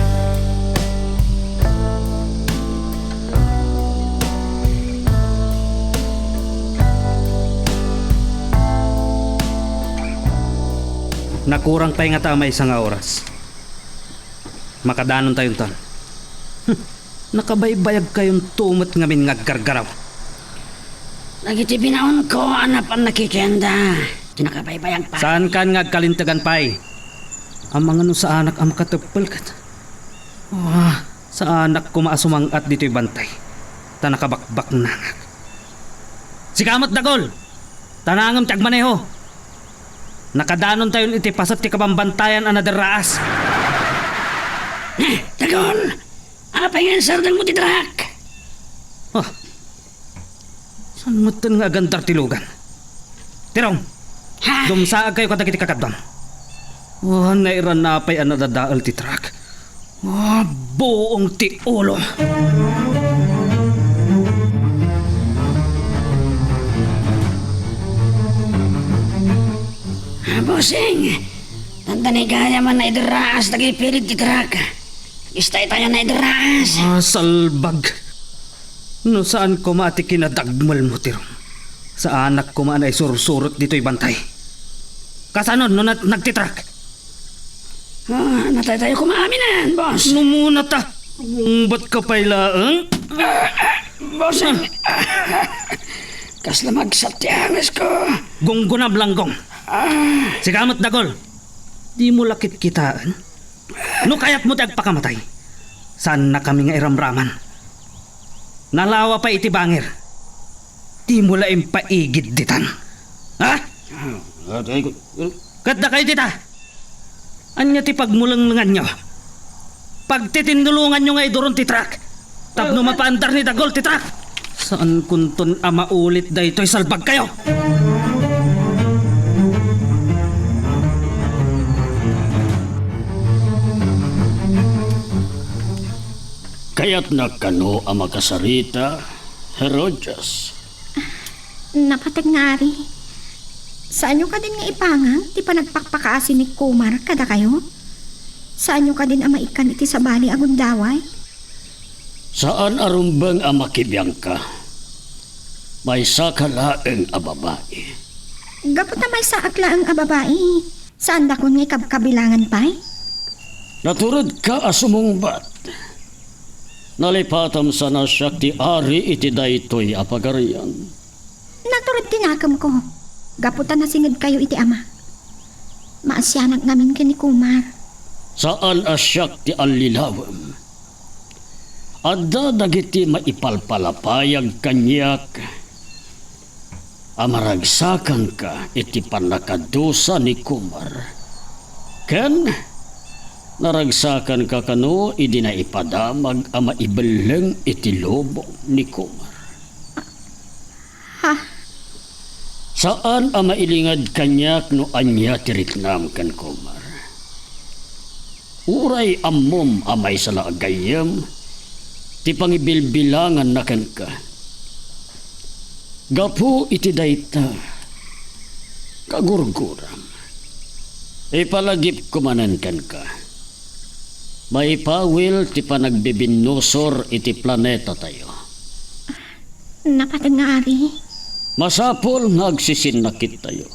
Nakurang pa nga tama isang oras. Makadanon tayong tan. Nakabaybayag kayong tumot ngamin ngaggargaraw. Nagiti binaon ko, anapan nakikenda. Tinakabaybayang pa. Saan kan ngagkalintagan pay? Ang mga no sa anak ang makatupal kat. Sa anak ko maasumangat dito'y bantay. Tanakabakbak nangag. Sikamat dagol! Tanangam tagmaneho! Nakadanon tayon iti pasat ti kabambantayan anadaraas. Dagol! Apa yung sardang mo titrak? Saan mo ito nga agantar tilugan? Tirong! Dumsaag kayo kadagiti kakadam. Nairan na pa'y anadadaal titrak. Buong ti ulo. Bossing, tantanigaya man na idaraas dagay pilit titrak. Istay tayo na idaraas. Salbag. No saan ko maati kinadagmal mo, Tirong? Sa anak ko man ay sursurot dito'y bantay. Kasanon no nagtitrak? Natay tayo kumaaminan, boss. Numuna ta. Ba't ka pailaang? Bossing, kasla magsatyamis ko. Gonggonab langgong. Sikamat dagol. Di mo lakit kitaan? No kaya't mo tagpakamatay. Saan na kami nga iramraman? Nalawa pa iti bangir. Di mo laing paigid ditan. Ha? Kadda kayo dita. Anya ti pagmulanglangan nyo. Pagtitindulungan nyo nga iduron ti truck. Tapno mapaandar ni Dagol ti truck. Saan kunton ama ulit da ito'y salbag kayo? Kaya't nakano ang makasarita, Herodias. Napatag nga ari. Saan nyo ka din nga ipangang, ti pa nagpakpakaasin ni Kumar kada kayo? Saan nyo ka din ang maikan iti sa bali agundaway? Saan arumbang ang makibiyang ka? May sakalaeng ababae. Gapot na may saakla ang ababae. Saan dakon nga ikabkabilangan pa'y? Naturod ka asumungbat. Nalipatam sana siya ti ari iti daytoy apagarian. Naturod tinakam ko. Gaputan na singid kayo iti ama. Maasyanak namin kini Kumar. Saan asyak ti alilawam? Adda dagiti maipalpalapayag kanyak. Amaragsakan ka iti panakadusa ni Kumar. Ken naragsakan ka kano idi na ipadamag ama ibeleng iti lobo ni Kumar. Ha? Saan ama ilingad kanyak no anya tiriknam kan Kumar? Uray ammom amay sala agayem ti pangibilbilangan na kan ka. Gapu iti dayta kagurguram. Ipalagip kumanan kan ka. May pawil ti panagbibinosor iti planeta tayo. Napatag nga ari. Masapol nga agsisinakit tayo.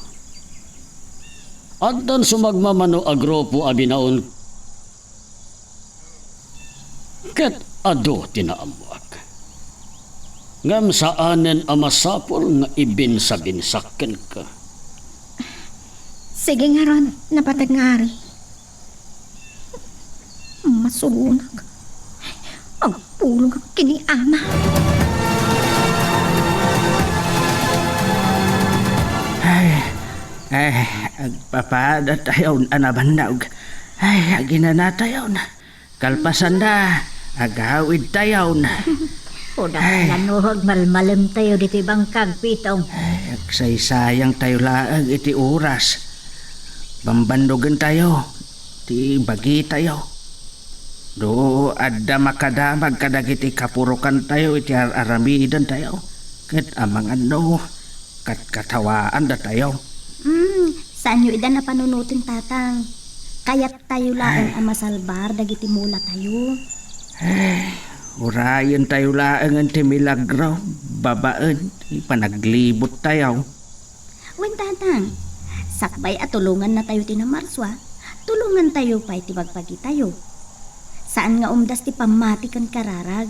Addan sumagmamano agropo abinaon ket ado tinaamuak. Ngam saanen ang masapol nga ibinsabinsakken ka. Sige nga ron, napatag nga ari. Masulunag. Agpulog kini ama. Agpapada tayo anabandaw. Aginana tayo na. Kalpasan na. Agawid tayo na. Udah nanuhog malmalam tayo dito bangkag pitong. Agsaysayang tayo laang iti oras. Bambandogan tayo. Ti bagi tayo. Do adda makadamag kadagiti kapurukan tayo iti aramidan tayo. Ket amang ano katkatawaan da tayo. Saan nyo idan na panunutin tatang? Kaya't tayo lang ang masalbar dagiti mula tayo. Urayan tayo laang ang timilagraw. Babaan ipanaglibot tayo. Wen tatang, sakbay at tulungan na tayo tinamarswa. Tulungan tayo pa iti bagpagi tayo. Saan nga umdas ti pamati kan kararag?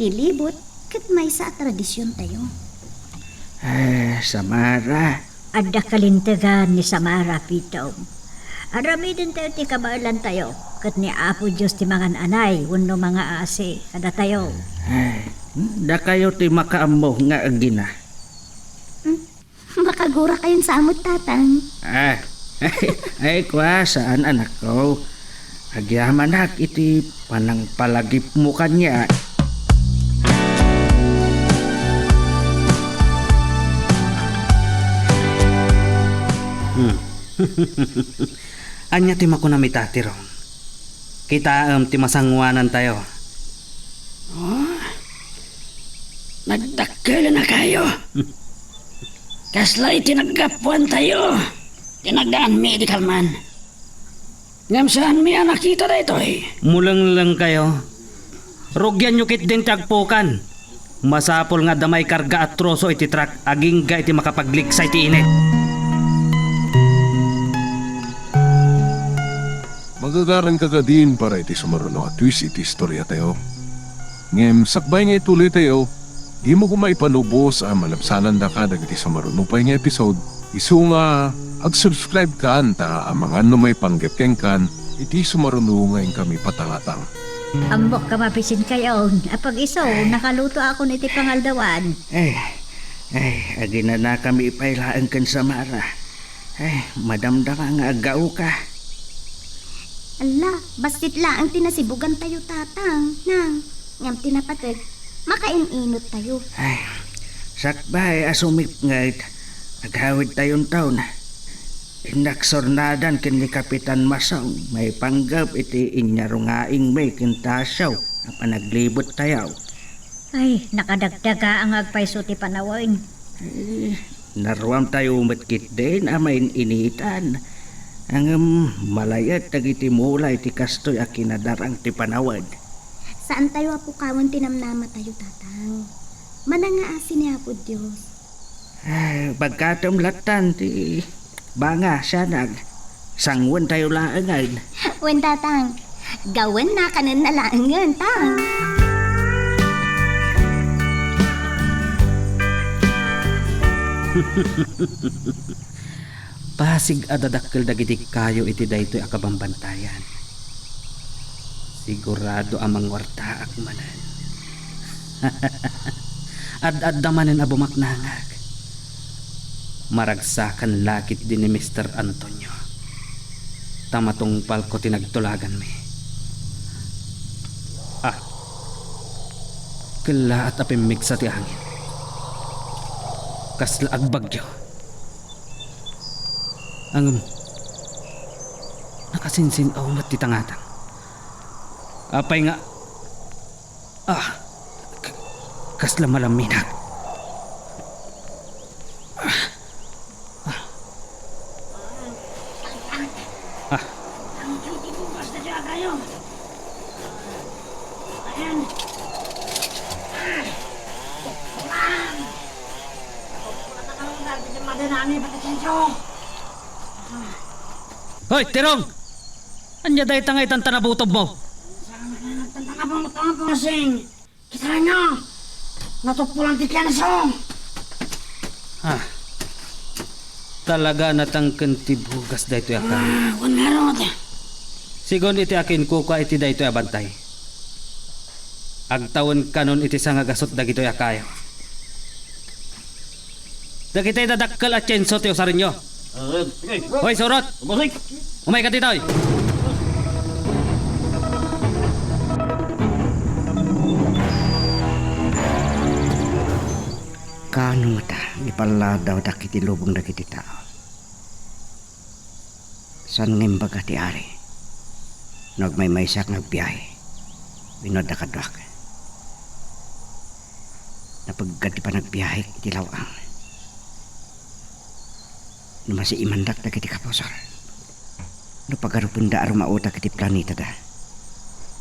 Tilibot, kat may sa tradisyon tayo. Samara. Adda kalintagan ni Samara pitong. Arami din tayo ti kabailan tayo. Kat ni Apo Diyos ti mga anay, wano mga ase, kada tayo. Da kayo ti makaammo nga agina. Makagura kayong samot tatang. Ay kwa saan anak ko? Agyamanak iti panang palagip mo kanya. Anya ti makunami tatiro. Kita ti masangwanan tayo. Nagdakkel na kayo. Kasla itinaggapuan tayo. Tinagdaan medical man. Ngam saan mi anak kita da ito eh. Mulang lang kayo. Rugyan nyo kit din tagpukan. Masapol nga damay karga at troso iti truck aging ga iti makapagliksay ti init. Magagaran ka ka din para iti sumaruno at twist iti istorya tayo. Ngem sakbay nga ituloy tayo, di mo kumaipanubos ang malabsanan da ka dagiti sumaruno pa nga episode. Isu nga ag-subscribe ka anta ang mga may panggapkeng kan iti sumaruno ngayon kami patalatang. Ambok ka mapisin kayo. Apag iso, nakaluto ako niti pangaldawan. Ay, agi na kami ipailaan kan Samara. Ay, madamdama nga agaw ka. Ala, bastit lang ang tinasibugan tayo tatang. Nang, ngam tinapatid, makain-inot tayo. Ay, sakbay asumip ngayt. Aghawid tayong taon. Inaksornadan kin ni Kapitan Masaw. May panggap iti inyarungaing may kintasaw. Apa naglibot tayaw. Ay, nakadagdaga ang agpaiso ti panawin. Naruam tayo matkit din amain initan. Ang malayat tagiti mula iti kastoy a kinadarang ti panawad. Saan tayo apukawon tinamnama tayo tatang? Manangaasin niya po Diyos. Ay, pagkatom latan ti banga sanag. Sangwan tayo laangan. Wen tatang, gawin na kanan na laangan tang. Pasig adadakkel dagiti kayo iti daytoy akabambantayan. Sigurado amang wartaak manan. Ad-ad damanen a bumaknangag. Maragsakan lakit din ni Mr. Antonio. Tamatong palko tinagtulagan mi. Kala at apimig sa ti hangin. Kasla agbagyo. Ang nakasinsin mat titangatang. Apay nga kasla malaminag. Hoy, Tirong! Anya day tangay tan tanabutob mo? Tantang abang kasing. Kita nyo. Natupulang ti Kenso. Talaga natangken ti bugas dayto akan. Wangarot. Sigon iti akin kuka iti dayto abantay. Agtawon kanon iti sangagasot dagito akayo. Dagito'y dadakkel at tsenso ti usarin nyo. Hoy, surot! Umay ka dito! Kano ta, ipaladaw dakiti lubong dakiti tao. San ngimbaga ti ari? Nagmaymaysak nagbiyahe. Binod na kadwak. Napagkadi pa nagbiyahe iti lawang. Numasi imandak na kiti kaposor. No pagarupunda arumauta kiti planeta da.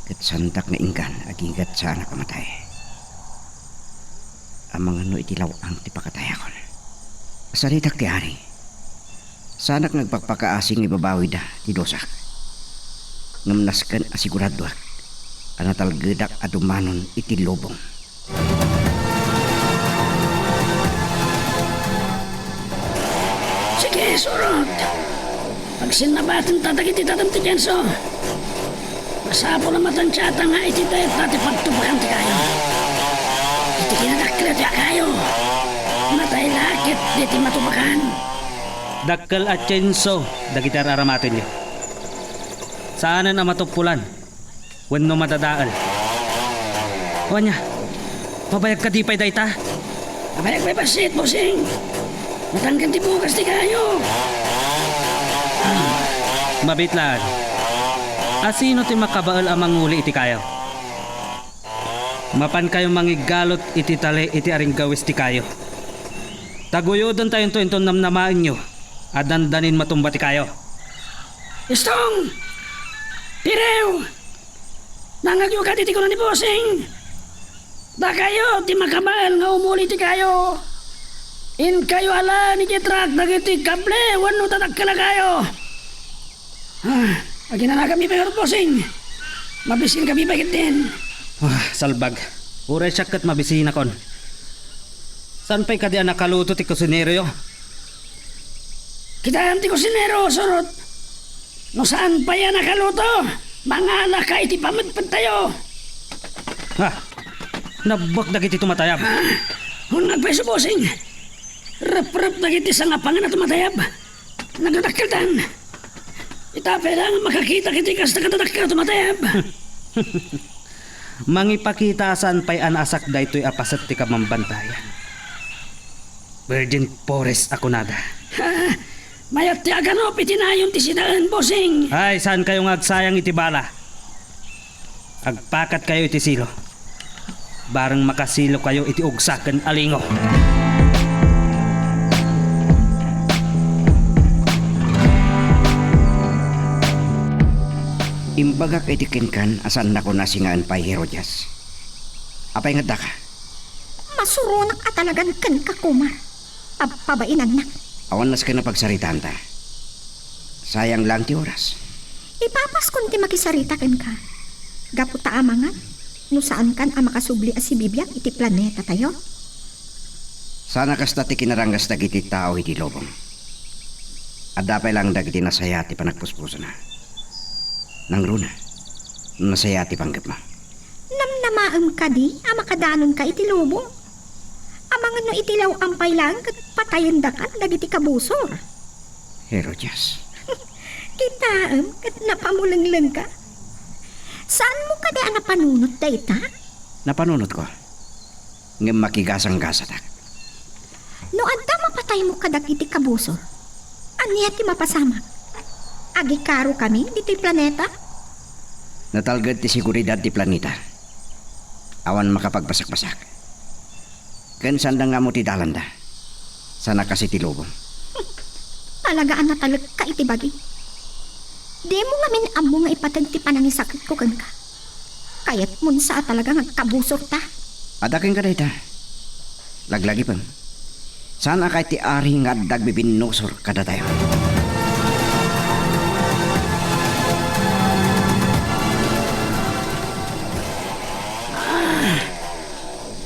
Kat santak na inggan agigat sa anak kamatay. Amang ano itilaw ang tipakatayakon. Saritak ti ari. Sanak nagpagpakaasing ibabawi da ti dosak. Ngamnaskan asiguradwak. Anatal gedak adumanon iti lobong. Sige, surot. Pag sinabatan tatagiti tatam ti Kenso. Masapo na matansyata nga iti tayo tati pagtubakan ti kayo. Iti kinadakla ti kayo. Matay lakit diti matubakan. Dakkel at tsenso dagiti araramatin nyo. Saanan ang matupulan? Wenno matadaal. Wanya, mabayag ka di pa'y dayta? Mabayag may pasit, bossing. Matanggan ti bukas ti kayo. Mabitlaan. Asino ti makabaal ang manguli iti kayo? Mapan kayo mangigalot iti tali iti aring gawis ti kayo. Taguyodon tayong tuwinton namnamain nyo. Adandanin matumba ti kayo. Istong! Pirew! Nangagyo ka titi ko na ni bossing. Da kayo ti makabaal nga umuli ti kayo. In kayo ala ni Jetrak dagiti kable wano tatakala kayo. Agi na kami pero bossing. Mabisin kami bagit din. Salbag. Uray siyakat mabisina kon. San pa'y kadi nakaluto ti kusinero yo? Kita ti kusinero surot. No saan pa yan nakaluto? Mangala ka iti pamadpad tayo. Nabak dagiti tumatayab. Kung nagpeso bossing. Rap-rap na kiti sa ngapangan at matayab. Nagdadakiltan. Itapay lang makakita kiti kas nagdadakil at matayab. Mangipakita saan pa'y anasak da ito'y apasat ti kamambantayan. Virgin Forest ako nada. Mayat ti aganop itinayon ti sinaan, bossing. Ay, saan kayo agsayang iti bala? Agpakat kayo iti silo. Barang makasilo kayo iti ugsaken alingo. Imbaga kay tikinkan asan nako nasingaan pa Herodias. Apay nga ka? Masurunak at talagan kan ka, Kumar. Pabainan na. Awan nas ka na pagsaritaan ta. Sayang lang ti oras. Ipapas kun ti makisarita kan ka. Gaputa amangan. No saan kan ang makasubli as si Bibiyang iti planeta tayo? Sana kas ti kinarangas dagiti tao iti lobong. Adapay lang dagiti nasaya ti panagpuspuso na. Nang runa, nasaya ti panggap mo. Namnamaam ka di, amakadanon ka iti lubong. Amangan no itilaw ampay lang kat patayin da kan dagiti kabusor. Herodias. Kitaam kat napamulanglang ka. Saan mo ka di napanunot da ita? Napanunot ko. Ngem makigasang-gasatak. No adda mapatay mo ka dagiti kabusor. Aniya ti mapasamak. Agi karo kami dito'y planeta? Natalgad ti seguridad ti planeta. Awan makapagbasak-basak. Ken sanda nga mo ti dalanda. Sana kasi ti lubong. Talagaan na talag ka iti bagi. Di mo nga minamo nga ipatag ti panangisakit ko kan ka. Kayat mun sa talaga nga kabusor ta. Adakin ka dahita. Laglagi pang. Sana kay ti ari nga dagbibinosor kada tayo.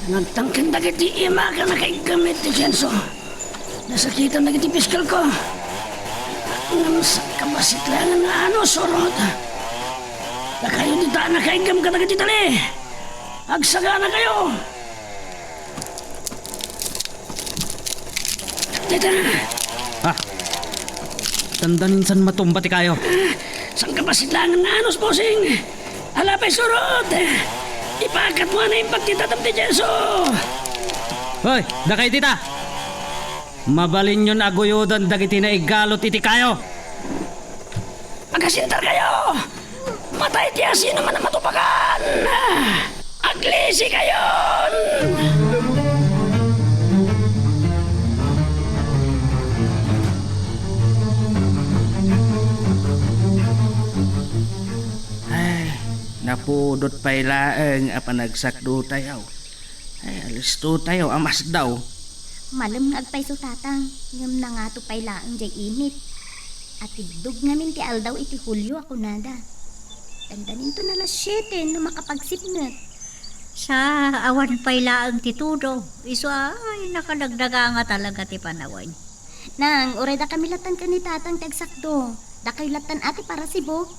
Nagtangkan dagiti ima ka na kay gamit ti Jenso. Nasakitan dagiti piskal ko. Ngam sa kabasit lang nga sorot. Nakayo di ta na kay gam ka dagiti tali. Agsaga na kayo. Tita. Tandanin san matumba ti kayo. Sang kabasit lang nga bossing. Alapay surot. Ipakat mo na yung pagtitatam ti Jenso! Hoy, dakay tita! Mabalin yun agoyodan dagiti na igalot iti kayo! Magasintar kayo! Matay ti asin naman na matupakan! Aglisi kayon! Napudot pa'y laeng apanagsakdo tayo. Ay, alis to tayo, amas daw. Malam nga agpay so tatang, ngam na nga to pay laang jay init. At idug ngamin ti aldaw iti Hulyo ako nada. Tandanin to na las 7 na makapagsipngat. Sa awan pa'y laang titudo. Iso ay nakadagdaga nga talaga ti panawan. Nang, oreda kami latan ka ni tatang tagsakdo. Dakay latan ati para si Bo.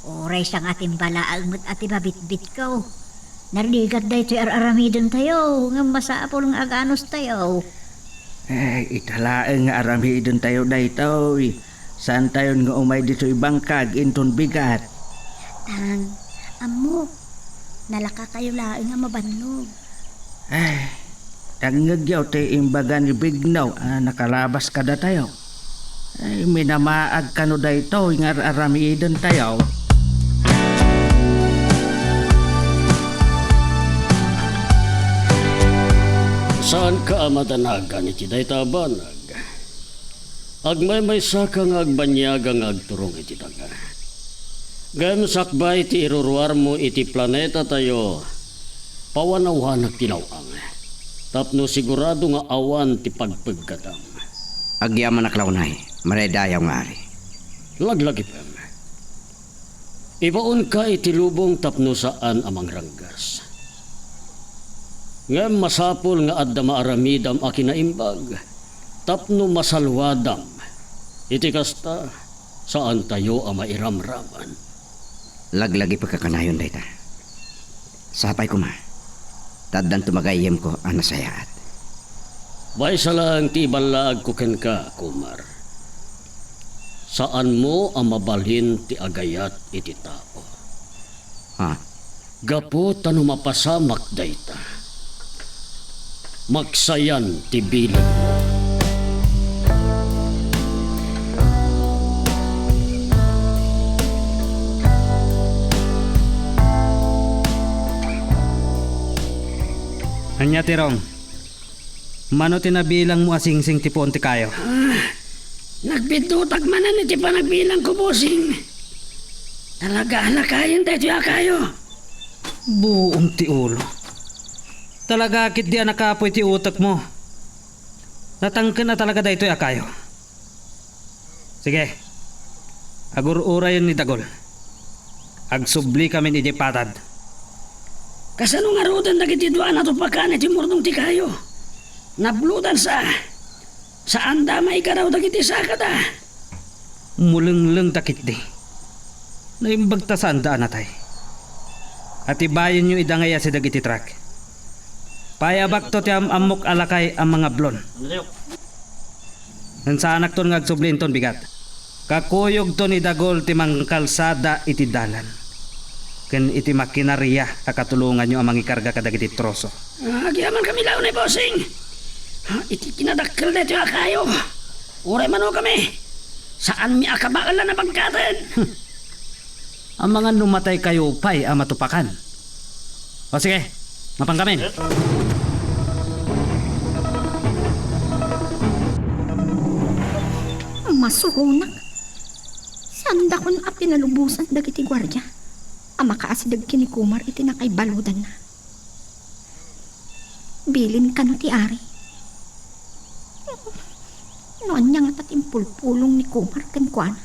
Oray sang ating balaang mo't ati babitbit ko. Narigat da ito'y aramidon tayo. Nga masaapol ng aganos tayo. Ay, italaeng nga aramidon tayo da ito. Saan tayo nga umay dito'y bangkag inton bigat? Tang, amo, nalaka kayo laeng nga mabannog. Ay, tangagyaw tayo imbaga ni Bignaw. Nakalabas ka da tayo. Ay, minamaag ka no da ito. Nga aramidon tayo. Saan ka amadanagan iti dayta banag? Agmay saka nga agbanyagang agturong iti daga. Gayam sakbay iti iruruar mo iti planeta tayo. Pawanawanag tinawang. Tapno sigurado nga awan ti pagpagkatam. Agyaman na klaunay, maredayaw nga ari. Laglagi pa. Ibaon ka iti lubong tapno saan amang ranggas. Ngem masapol nga adda maaramidam a kinaimbag, tapno masalwadam, iti kasta saan tayo a mairamraman. Laglagi pagkakanayon dayta. Sapay ko ma, taddan tumagayem ko ang nasayaat. Baysa lang ti balag ko ken ka, Kumar. Saan mo ang mabalhin ti agayat iti tao? Ha? Gapo tano mapasamak dayta. Magsayan ti bilang mo. Anya tirong. Mano tinabilang mo asing-sing ti ponti kayo? Nagbidutag manan iti panagbilang ko, bossing. Talaga na kayan tayo kayo. Buong ti ulo. Talaga kit di nakapoy ti utak mo. Natangken na talaga daytoy akayo. Sige. Agur-urayon ni Dagol. Agsubli kami ni Patad. Kasano nga rodan dagiti duan ato pagkan iti murdong ti kayo. Nablutan sa anda may karaw dagiti sakata. Muleng-leng takit di. Naimbag ta sa andaan natay. At ibayan nyo idangaya si dagiti truck. Payabak to ti amok alakay ang mga blon. Nansanak ton ngagsublin ton bigat. Kakuyog to ni Dagol ti mangkalsada iti dalan. Ken iti makinarya kakatulungan nyo ang mangikarga kadagiti troso. Agyaman kami laon ay bossing. Iti kinadakkel dito kayo. Uray mano kami. Saan mi akabaalan na pagkatan? Ang mga numatay kayo pa'y ang matupakan. O sige, mapangkamin. Masuhunak. Sanda kon a pinalubusan dagiti gwardya. Ang makaasidag kini Kumar iti nakay baludan na. Bilin ka no ti ari. Noon niya nga tatimpulpulong ni Kumar kan kuana.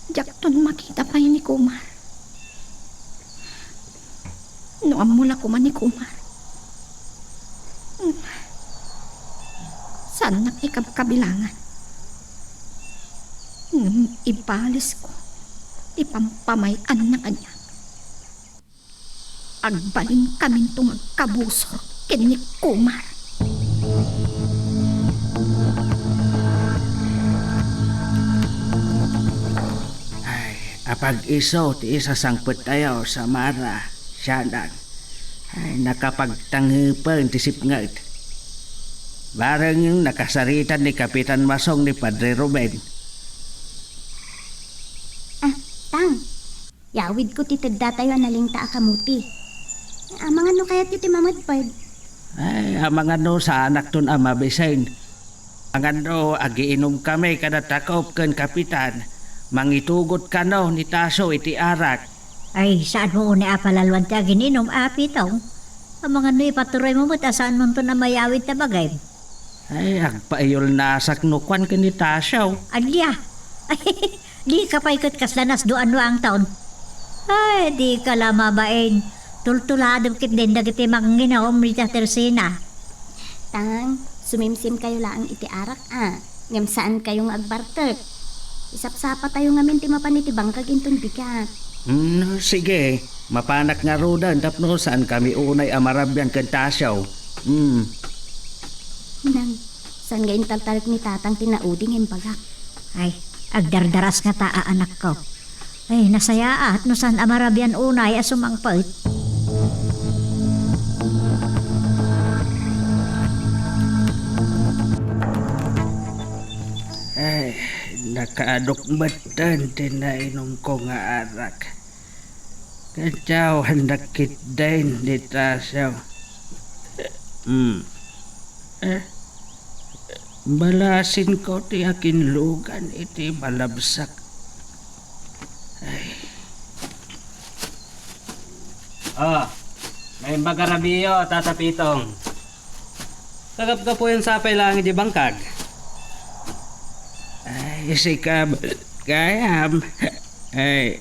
Jakton makita pa yun ni Kumar. Noon mula kuman ni Kumar. Saan na ikabkabilangan? Ipalis ko. Ipampamayan na kanya. Agbalin kami itong magkabusor ken ni Kumar. Apag iso ti isa sangpet tayo sa Mara, siyanang. Ay, nakapagtanghipan ti sipngat. Barang yung nakasaritan ni Kapitan Masong ni Padre Ruben. Tang, yawid ko titagda tayo analing ta akamuti. Amang ano kaya ti mamadpad? Ay, amang ano sa anak ton ama bisain. Ang ano, agiinom kami kada takop ken Kapitan. Mangitugot ka no ni Taso iti arak. Ay, saan mo uni apalalwan ti agininom api taw? Ang mga nuy patuloy mo mo't saan mo to na mayawid ta bagay? Ay, agpaayol nasak no kwan ka ni Taso. Adya, ay, di ka pa ikot kaslanas doan no ang taon. Ay, di ka lamabain. Tultulado kit din dagiti manginawom ni Teresina. Tang, sumimsim kayo lang iti arak ngam saan kayong agbartek. Isapsapa tayo ngamin ti mapaniti bangkag inton bigat. Sige, mapanak nga rodan tapno saan kami unay amarabyan ken Taso. Nang, saan gayon taltarik ni tatang tinauding imbagak. Ay, agdardaras nga taa anak ko. Ay, nasaya at no saan amarabyan unay asumangpait. Ay, nakaadukbatan tinainom ko nga arak. Kadyaw handakit din ni Taso. Balasin ko ti akin lugan iti malabsak. May bagarabiyo, tatapitong. Kagap ka po yung sapay lang di bangkag. Ay, sikab, kayam. Ay,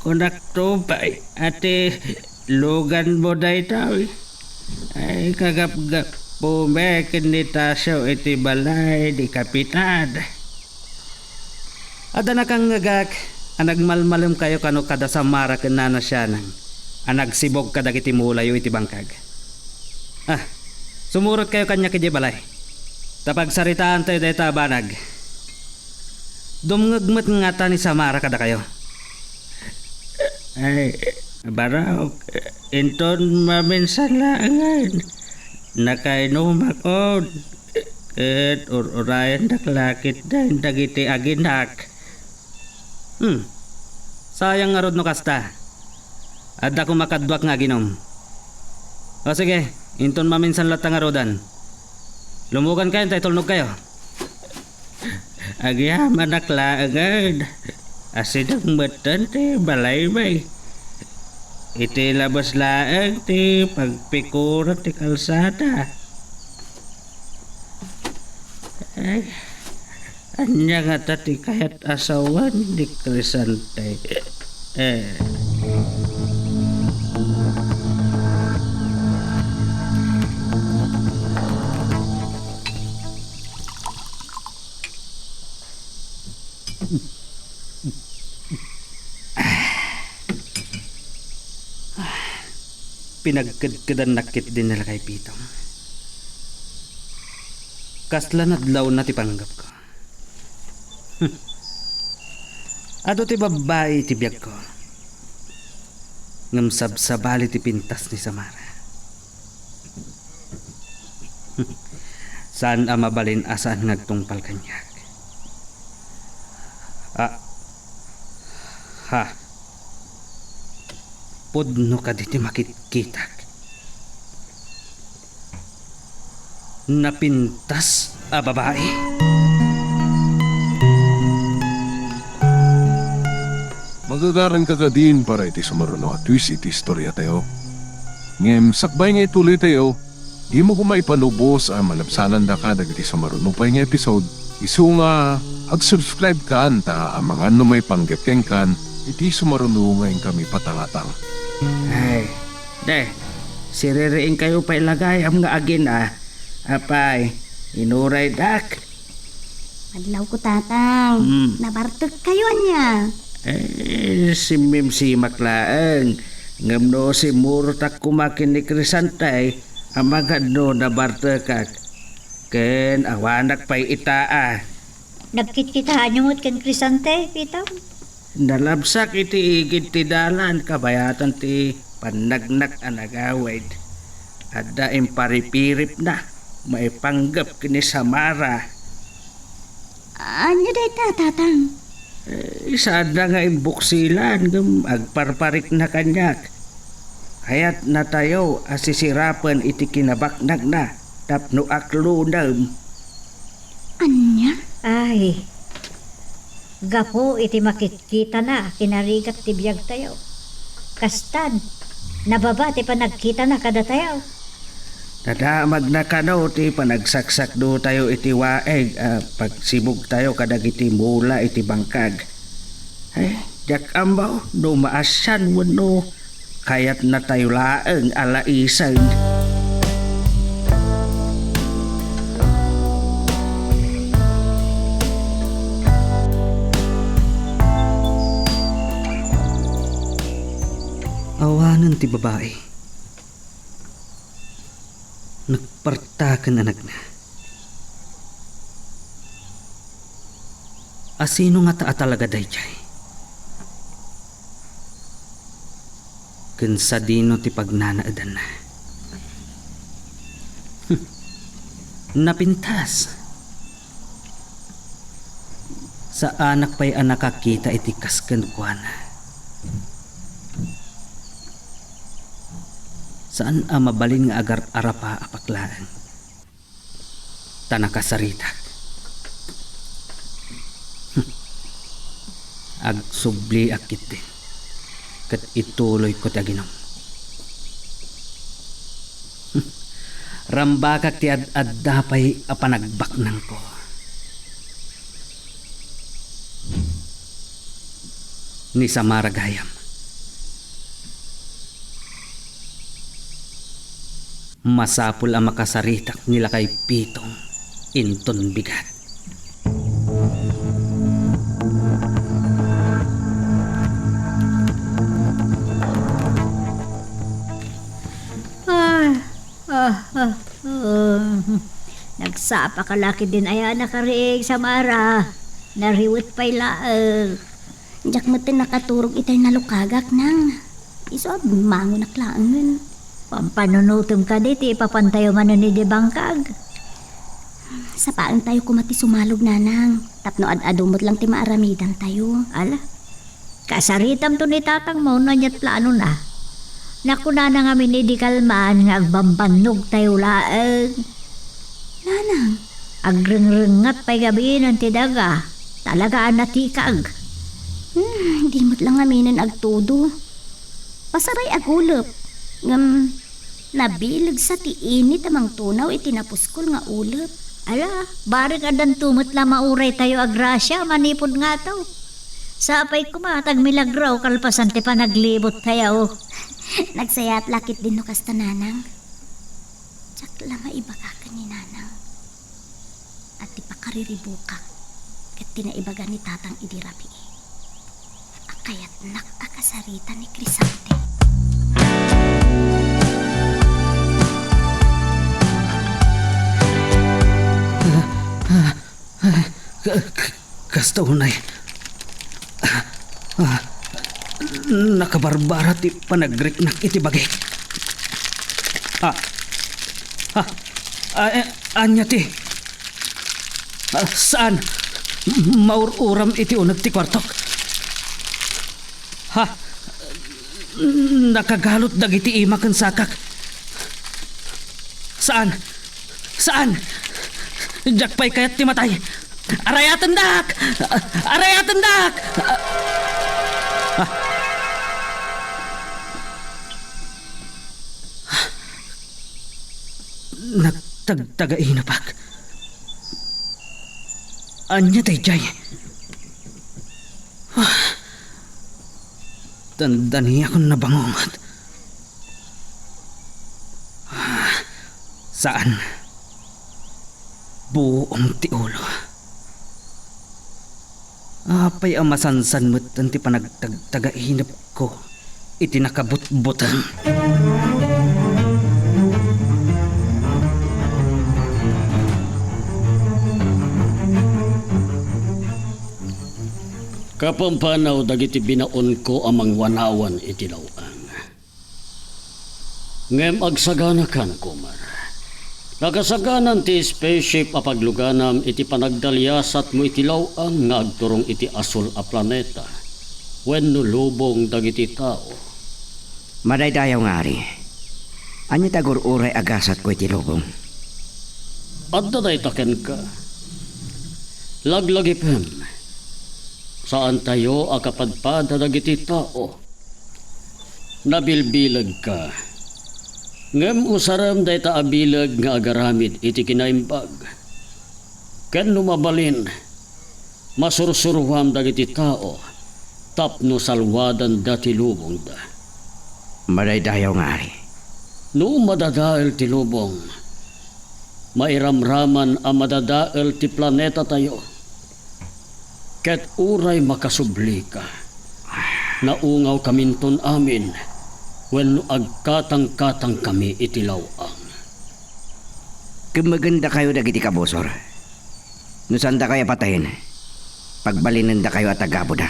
kunakto pa, ate, lugan mo day tao. Ay, kagap-gap po mekin ni Taso iti balay di Kapitan. Ada na kang ngagak, anagmalmalim kayo kano kada samara ken nana siya nang. Anagsibog kadagiti mulayo iti bangkag. Sumurot kayo kanya kay balay. Tapag saritaan tayo deta banag. Dumngagmat nga ta ni Samara kada kayo. Ay, Barok, inton maminsan laangan. Nakainom ako. At urayan naklakit na dagiti aginak. Sayang nga rod no kasta. Adda ko makadwak nga ginom. O sige, inton maminsan latang nga rodan. Lumugan kayo, tayo tulnog kayo. Agyaman naklaangan. Asidang matan ti balay bay. Iti labas laang ti pagpikuran ti kalsada. Ay, anya nga tati kahit asawan di Crisante. Pinagkadkadan nakit din nila kay Pitong. Kasla nadlaw na ti panggap ko. Ato ti babae ti biyag ko. Ngamsabsabali ti pintas ni Samara. Saan mabalin asaan nagtungpal kanyak. Pudno ka diti makitkitak. Napintas a babae. Magagaran ka din para iti sumaruno at twist iti istorya tayo. Ngem sakbay nga ituloy tayo, di mo kumay panubos ang malabsanan da ka dagiti sumaruno pa nga episode. Isu nga ag-subscribe ka anta ang mga may panggapkeng kan iti sumaruno ngayon kami patangatang. Ay, siririin kayo pa ilagay ang nga agin Apay, inuray dak. Adlaw ko tatang. Nabartog kayo niya. Si Mim si Maklaang. Ngamno si Murtak kumakin ni Crisantay. Amagad no nabartekak. Ken awanak pa'y itaa. Nagkit-kitahan yung kan Crisante, Pitong. Nalabsak iti igid ti dalan kabayatan ti panagnak anagawid. Adda imparipirip na maipanggap kini Samara. Anya day tatang? Isa na nga imbuksilan gum agparparik na kanyak. Hayat na tayo asisirapan iti kinabaknag na tapno aklunam. Anya? Ay, gapo iti makitkita na, kinarigat ti biyag tayo. Kastan, nababa ti panagkita na kada tayo. Nadamag na kano ti panagsaksak do tayo iti waeg pagsibog tayo kadag iti mula iti bangkag. Ay, jak ambaw, no maasyan mo no, kayat na tayo laeng alaisan. Awanan ti babae. Nagpartakan anak na. Asino nga taa talaga dayjay? Kansadino ti pagnanaadan na. Napintas. Sa anak pa'y anak kakita iti kasken kuana. Saan mabalin nga agar arapa apaklaan? Tanakasaritak. Agsubli akit din. Kat ituloy ko taginom. Rambakak ti ad-adda pa'y apanagbaknang ko. Ni Samara gayam. Masapul ang makasaritak nila kay Pitong inton bigat. Sa pakalaki din ay nakariig sa Mara. Nariwit pa'y laag. Jak mo nakaturog itay nalukagak nang. Iso mango naklaangan. Pampanunutom ka dito, ipapantayo man ni di bangkag. Sa paan tayo kumati sumalog nanang. Tapno ad-adumot lang ti maaramidan tayo. Ala, kasaritam to ni tatang mo na niya't plano na. Nakuna na nga minidikal man nga agbambanog tayo laag. Nanang, Agreng-rengat pa'y gabi ng tidaga. Talagaan na tikag. di mo't lang aminin agtudo. Pasaray agulop. Ngam, nabilag sa tiinit amang tunaw itinapuskol nga ulop. Ala, baring adan tumot la mauray tayo agrasya, manipod nga taw. Sapay kumatag milagraw kalpasan ti pa naglibot tayo. Nagsayat lakit din no kasta nanang. Tsak lang maibaga ka ni nanang. At di pa kariribukak. Kat tinaibaga ni tatang idirapi. Akayat nakakasarita ni Crisante. Kasta unay. Nakabarbara ti panagriknak iti bagay. Anya ti. Saan? Maururam iti unag ti kwartok. Nakagalot dagiti ima ken sakak. Saan? Saan? Jakpay kayat ti matay. Arayatan dak! Arayatan dak! Nagtagtagain na pak. Anya tay jay. Tandani akong nabangongat. Saan? Buong ti ulo. Apay amasansan mo't ti panagtagtagainap ko. Iti nakabut-butan. Kapampanaw dagiti binaon ko amang wanawan iti lawang. Ngem agsagana kan kumar. Nakasaganan ti spaceship a pagluganam iti panagdalyasat mo iti lawang nga agturong iti asul a planeta. Wenno lubong dagiti tao. Madaydayaw nga ari. Anya tagur uray agasat ko iti lubong. At daday taken ka. Laglagipem. Saan tayo akapadpada dagiti tao? Nabilbilag ka. Ngem usaram day ta abilag nga agaramid iti kinaimbag. Ken lumabalin, masursuruham dagiti tao, tapno salwadan dati lubong da. Madaydayaw nga ari. No madadael ti lubong, mairamraman ang madadael ti planeta tayo. Ket uray makasubli ka. Naungaw kaminton amin, wenno agkatang-katang kami iti lawang. Kumaganda kayo dagiti kabosor. Nusanda kayo patayin. Pagbalinanda kayo at agaboda.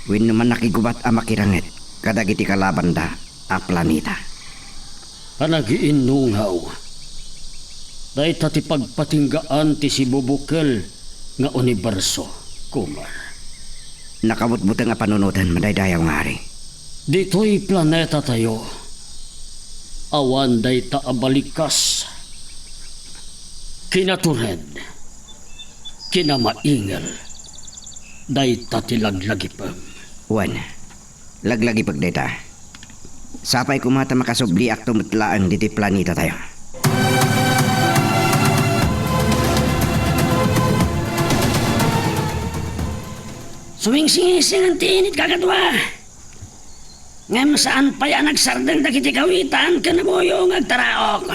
Win naman nakigubat ang makirangit kadagiti kalaban da a planeta. Panagiinungaw. Dahil tati pagpatinggaan ti si Bubukel nga universo, kumar. Nakabutbutang nga panunutan, madaydayaw nga ari. Dito'y planeta tayo. Awan day taabalikas. Kinatured. Kinamaingal. Day tatilaglagipam. Wan, laglagi pagdeta. Sapay kumata makasubli ak tumutlaan diti planeta tayo. Suwing-singising ang tiinit kagadwa. Ngam saan pa yan nagsardang dagiti kawitan ka na boyong agtaraok.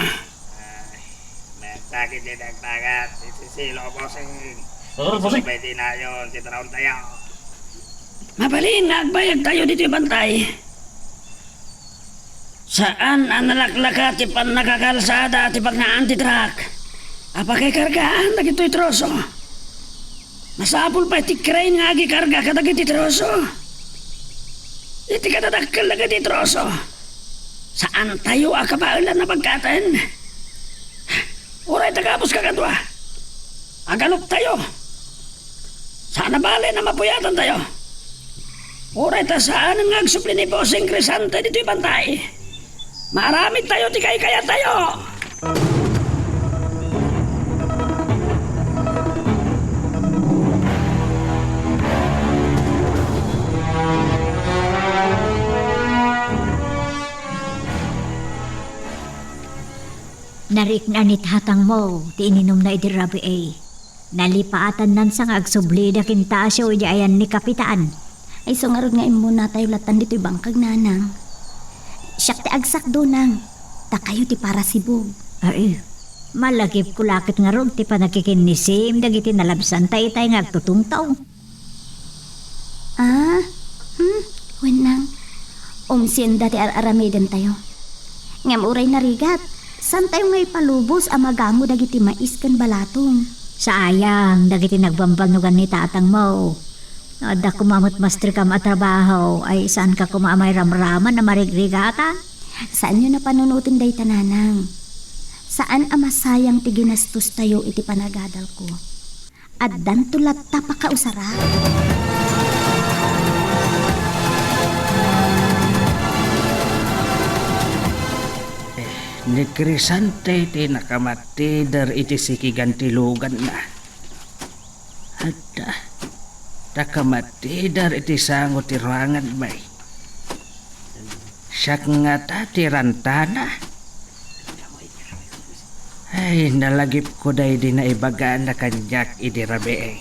Sakit din nagtagat. Sisilo po sing... Bossing. Pwede na yun. Titaraon tayo. Mabalin nga agbayag tayo dito bantay. Saan ang nalaklaka ti pan nakakalsada ti pag na anti-truck? Apa kay kargaan dagitoy troso? Masapul pa iti crane nga agi karga ka dagiti troso. Iti katadakkel dagiti troso. Saan tayo akabailan na pagkatan? Uray tagapos ka kadwa. Agalop tayo. Sana bale na mapuyatan tayo. Uray ta saan ang agsupli ni Bossing Crisante dito'y bantay. Maramit tayo ti kaya tayo. Narik na nit hatang mo, ti ininom na iti rabi ay. Nalipaatan nan sa agsubli da kintasyo di ayan ni Kapitaan. Ay sungarod nga imo na tayo latan dito'y bangkag nanang. Siyak ti agsak do nang. Ta kayo ti para sibog. Ay, malagip ko lakit nga rog ti panakikinisim dagiti nalabsan tayo nga agtutungtaw. Wenang. Umsienda ti aramiden tayo. Ngam uray narigat. San tayo ngay palubos amagamo dagiti mais ken balatong. Sayang, dagiti nagbambanugan ni tatang mo. Ada kumamot master ka matrabaho, ay saan ka kumamay ramraman na marigrigata? Saan nyo na panunutin day tananang? Saan amasayang ti ginastos tayo iti panagadal ko? At dantulat tapakausara. Ni Crisante ti nakamatider iti sikigantilugan na. Ada, nakamatider iti sango ti ruangan may. Siyak nga ta ti rantana. Ay, nalagip ko day di na ibagaan na kanyak iti rabi eh.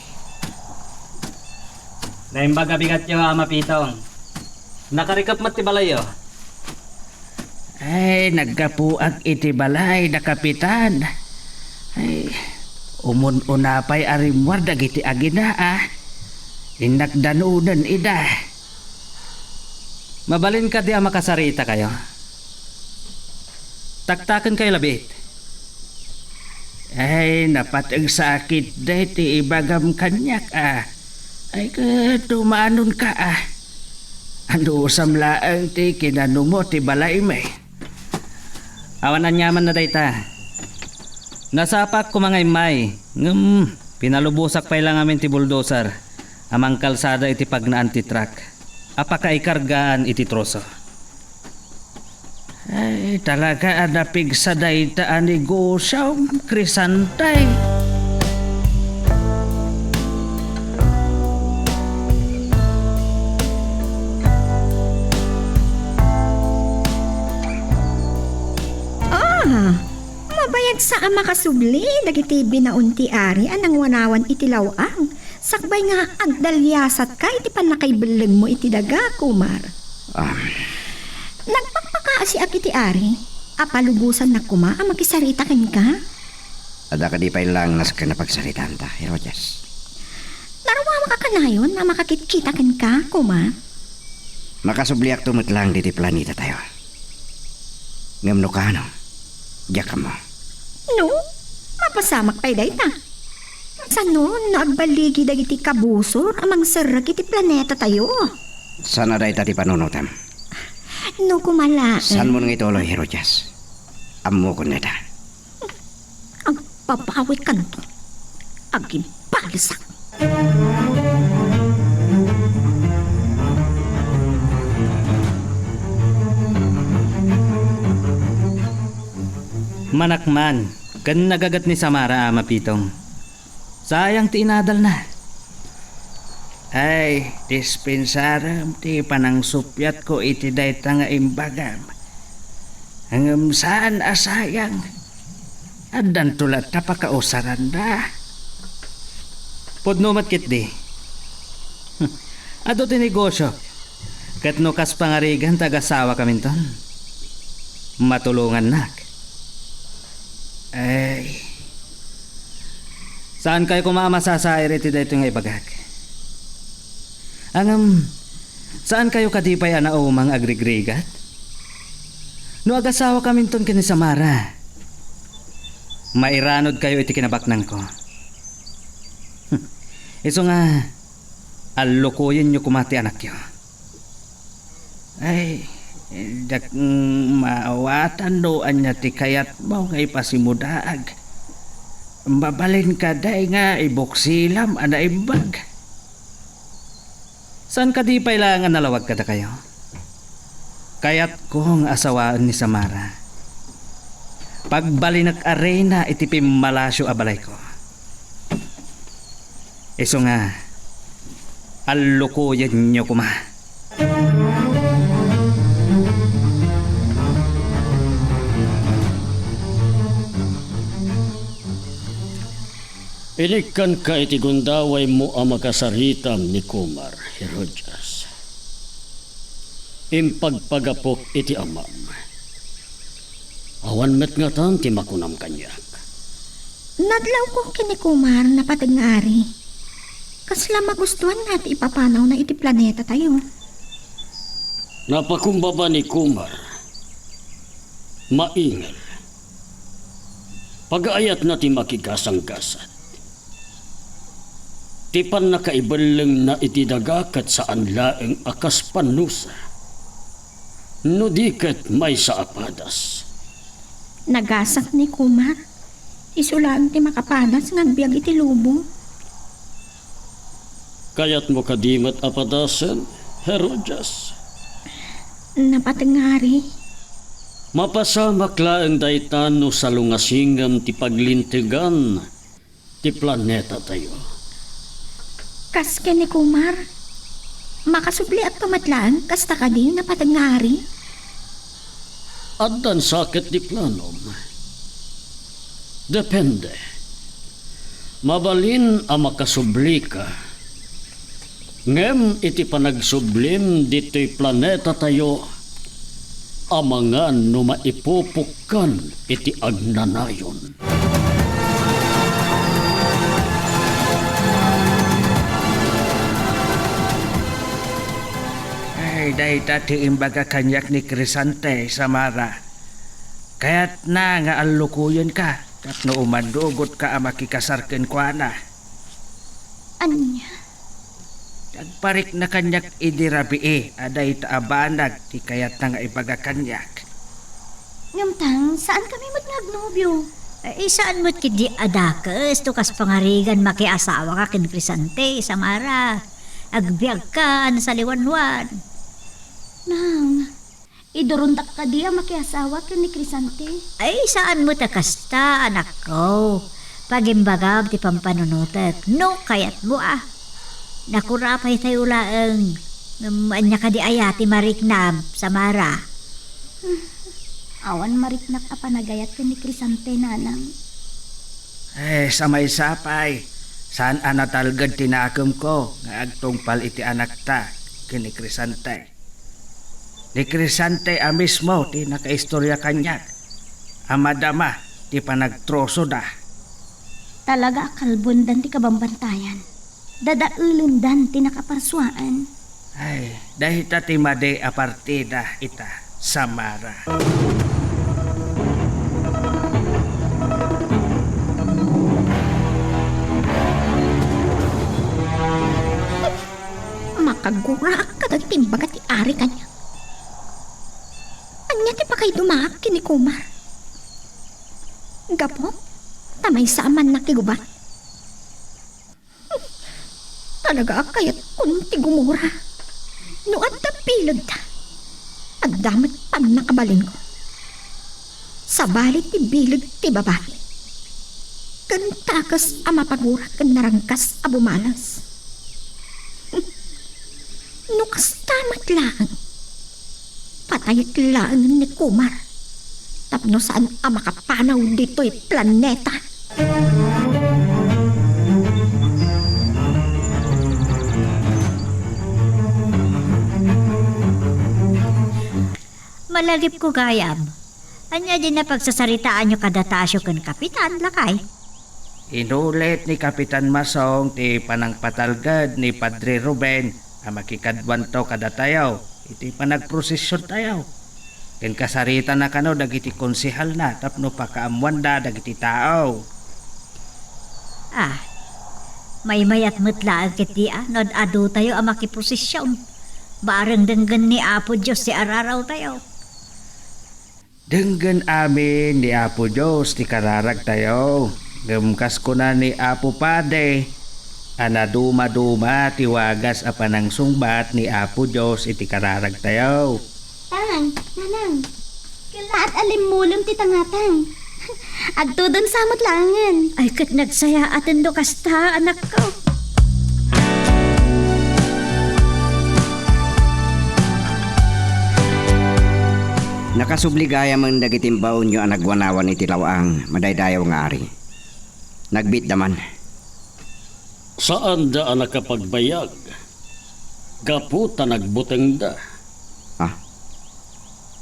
Naimbaga bigat yo, Ama Pitong. Nakarikap mat ti balayo. Ay, nagkapuag iti balay na kapitan. Ay, umun-unapay arimwar dagiti agina ah. Inakdanunan ida. Mabalin ka di makasarita kayo. Taktakan kayo labit. Ay, napatag sakit day ti ibagam kanyak ah. Ay, tumanon ka ah. Ano samlaang ti kinanumo ti balay may. Awan anyaman na dayta. Nasapak ko mga imay. Pinalubusak pa lang amin ti bulldozer. Amang kalsada iti pagnaan ti truck. Apaka ikargaan iti troso. Ay, talaga adapig sa dayta ani Gosyaw, Crisantay. Mabayag sa ama kasubli, dagiti binaunti ari anang wanawan iti lawang. Sakbay nga agdalyasat ka iti panakaibeleg mo iti daga, kumar. Nagpagpaka si ak iti ari, apalubusan na kuma ang makisarita ken ka. Ada ka di pa ilang nas ka na pagsaritaan ta, Herodes. Naruwa ka kanayon na makakit-kita ken ka, kuma. Makasubliak tumot lang diti planeta tayo. Ngamno ka ano, diyak ka mo. No, mapasamak pa'y day ta. Sano, nagbaligi dagiti kabusor amang sarag iti planeta tayo. Sana day tati panunutam. No, kumala. San mo nang ituloy, Herodes? Amo ko neta. Ang papawit ka nito. Aging palisak. Manakman, kan nagagat ni Samara, Ama Pitong. Sayang ti inadal na. Ay, dispensaram ti panang supyat ko iti dayta nga imbagam. Hangam saan asayang. Adan tulat na pakausaran da. Podno matkit di. Ado ti negosyo. Kat no kas pangarigan tagasawa kaminton. Matulungan nak. Ay, saan kayo kumamasasayri ti dayto nga ibagak? Saan kayo kadipay ana umang agrigrigat? No agasawa kaminton kini Samara. Mairanod kayo iti kinabaknang ko. Iso nga, alukuyin nyo kumati anak yo. Ay, dak maawatan doan niya ti kayat mo nga ipasimudaag. Mabalin ka day nga ibuksilam ana imbag. Saan ka di pailangan nalawag kada kayo? Kaya't kong asawaan ni Samara. Pagbalinak arena itipim malasyo abalay ko. Iso nga, alukuyin nyo kuma. Inikan ka iti gundaway mo ang makasaritam ni Kumar, Herodias. Impagpagapok iti amam. Awan met nga tan ti makunam kanyak. Nadlaw ko kinikumar na patagngari. Kasla magustuhan natin ipapanaw na iti planeta tayo. Napakumbaba ni Kumar. Maingal. Pag-aayat na ti makigasang-gasat. Tipan na kaibalang na itidagakat sa anlaeng akas panusa. No diket may sa apadas. Nagasak ni Kumar. Isulaan ti makapadas ng biyag iti lubong. Kayat mo kadimat apadasan, Herodias. Napatangari. Mapasamak laeng daytan no sa lungasingam ti paglintigan ti planeta tayo. Kaske ni Kumar. Makasubli at pamatlaan kasta ka din napatangari. Addan sakit di planom. Depende. Mabalin ang makasubli ka. Ngem iti panagsublim dito'y planeta tayo, amangan no maipupukan iti agnanayon. Ay, dahi tati imbaga kanyak ni Crisante, Samara. Kaya't na nga alukuyan ka, at no umandugot ka ang makikasarkin kwa na. Anya? Nagparik na kanyak idirabi aday taabanag, di kayat na nga ibaga kanyak. Ngamtang, saan kami magnagnobyo? Saan mo't kidi adakas, tukas pangarigan makiasawa ka kin Crisante, Samara. Agbiag ka sa liwanwan. Nang, iduruntak ka diya makiasawa ka ni Crisante. Ay, saan mo takasta, anak ko? Pagimbagab ti pampanunutek, no kayat mo Nakurapay tayo laeng. Anya ka di ayati mariknam, Samara. Awan mariknak a panagayat ka ni Crisante, nanang. Sa may sapay, saan anatalgad tinakam ko, nga agtungpal iti anak ta, kini Crisante. Ni Crisante mismo, ti nakaistorya kanyak. Amadama, ti panagtroso da. Talaga kalbundan ti kabambantayan. Dadaulindan ti nakaparsuaan. Ay, dahil tati made a partida ita, Samara. Makagura ka nagtimbaga ti ari kanya. Anya ti pa kay dumaak kini Kumar. Gapo, tamay saman na kigubat. Talaga kayat kunti gumura. No at tapilod ta. Agdamit pan nakabalin ko. Sa balit ti bilog ti babae. Kantakas ang mapagura kan narangkas a bumalas. No kastamat lang. Patayat lang ni Kumar. Tapno saan ang makapanaw dito'y planeta. Malagip ko gayam. Anya din na pagsasaritaan nyo kadatasyo kan kapitan, lakay. Inulit ni Kapitan Masong ti panangpatalgad ni Padre Ruben ang makikadwan to kada tayaw. Iti panagprosesyon tayaw. Ken kasarita na kano dagiti konsehal na tapno pakaamuan dagiti tao. Ah, may mayat mutlaan kiti nod adu tayo ang makiposisyon. Bareng denggan ni Apo Diyos si araraw tayo. Denggan amin ni Apo Diyos ti kararag tayo. Gamkas ko na ni Apo Pade. Ana duma-duma ti wagas a panang sungbat ni Apo Diyos iti kararag tayo. Tang, nanang. Kalaat alimulong ti tangatang. Agtudon samot langan. Ay kat nagsaya atin do kasta anak ko. Nakasubligaya man dagiting baon nyo ang nagwanawan iti lawang madaydayaw nga ari. Nagbit daman. Saan da ang nakapagbayag? Gaputa nagbuteng da.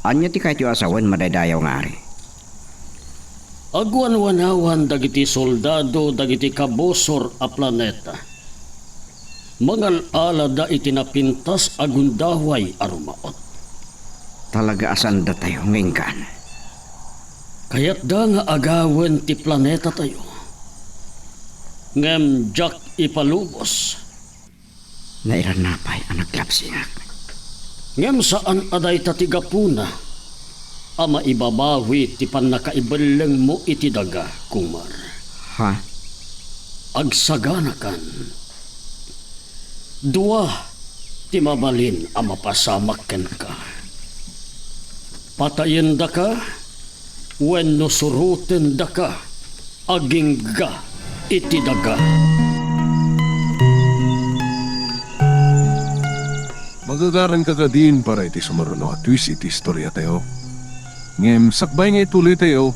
Anya ti kahit yung asawan madaydayaw nga ari. Agwan-wanawan dagiti soldado dagiti kabosor a planeta. Mangal ala da itinapintas agundaway arumaot. Talaga asan da tayo ngingkan. Kaya't da nga agawen ti planeta tayo. Ngem jak ipalubos. Nairanapay ang naglapsingak. Ngem saan aday tatigapuna. Ama ibabawi ti panakaibaleng mo iti daga, kumar. Ha? Agsaganakan. Dua ti mabalin a mapasamakken ka. Patayin da ka, wenno suruten da ka, aging ga iti daga. Magagaran ka din para iti sumaruno at twist iti istorya tayo. Ngem sakbay nga ituloy tayo,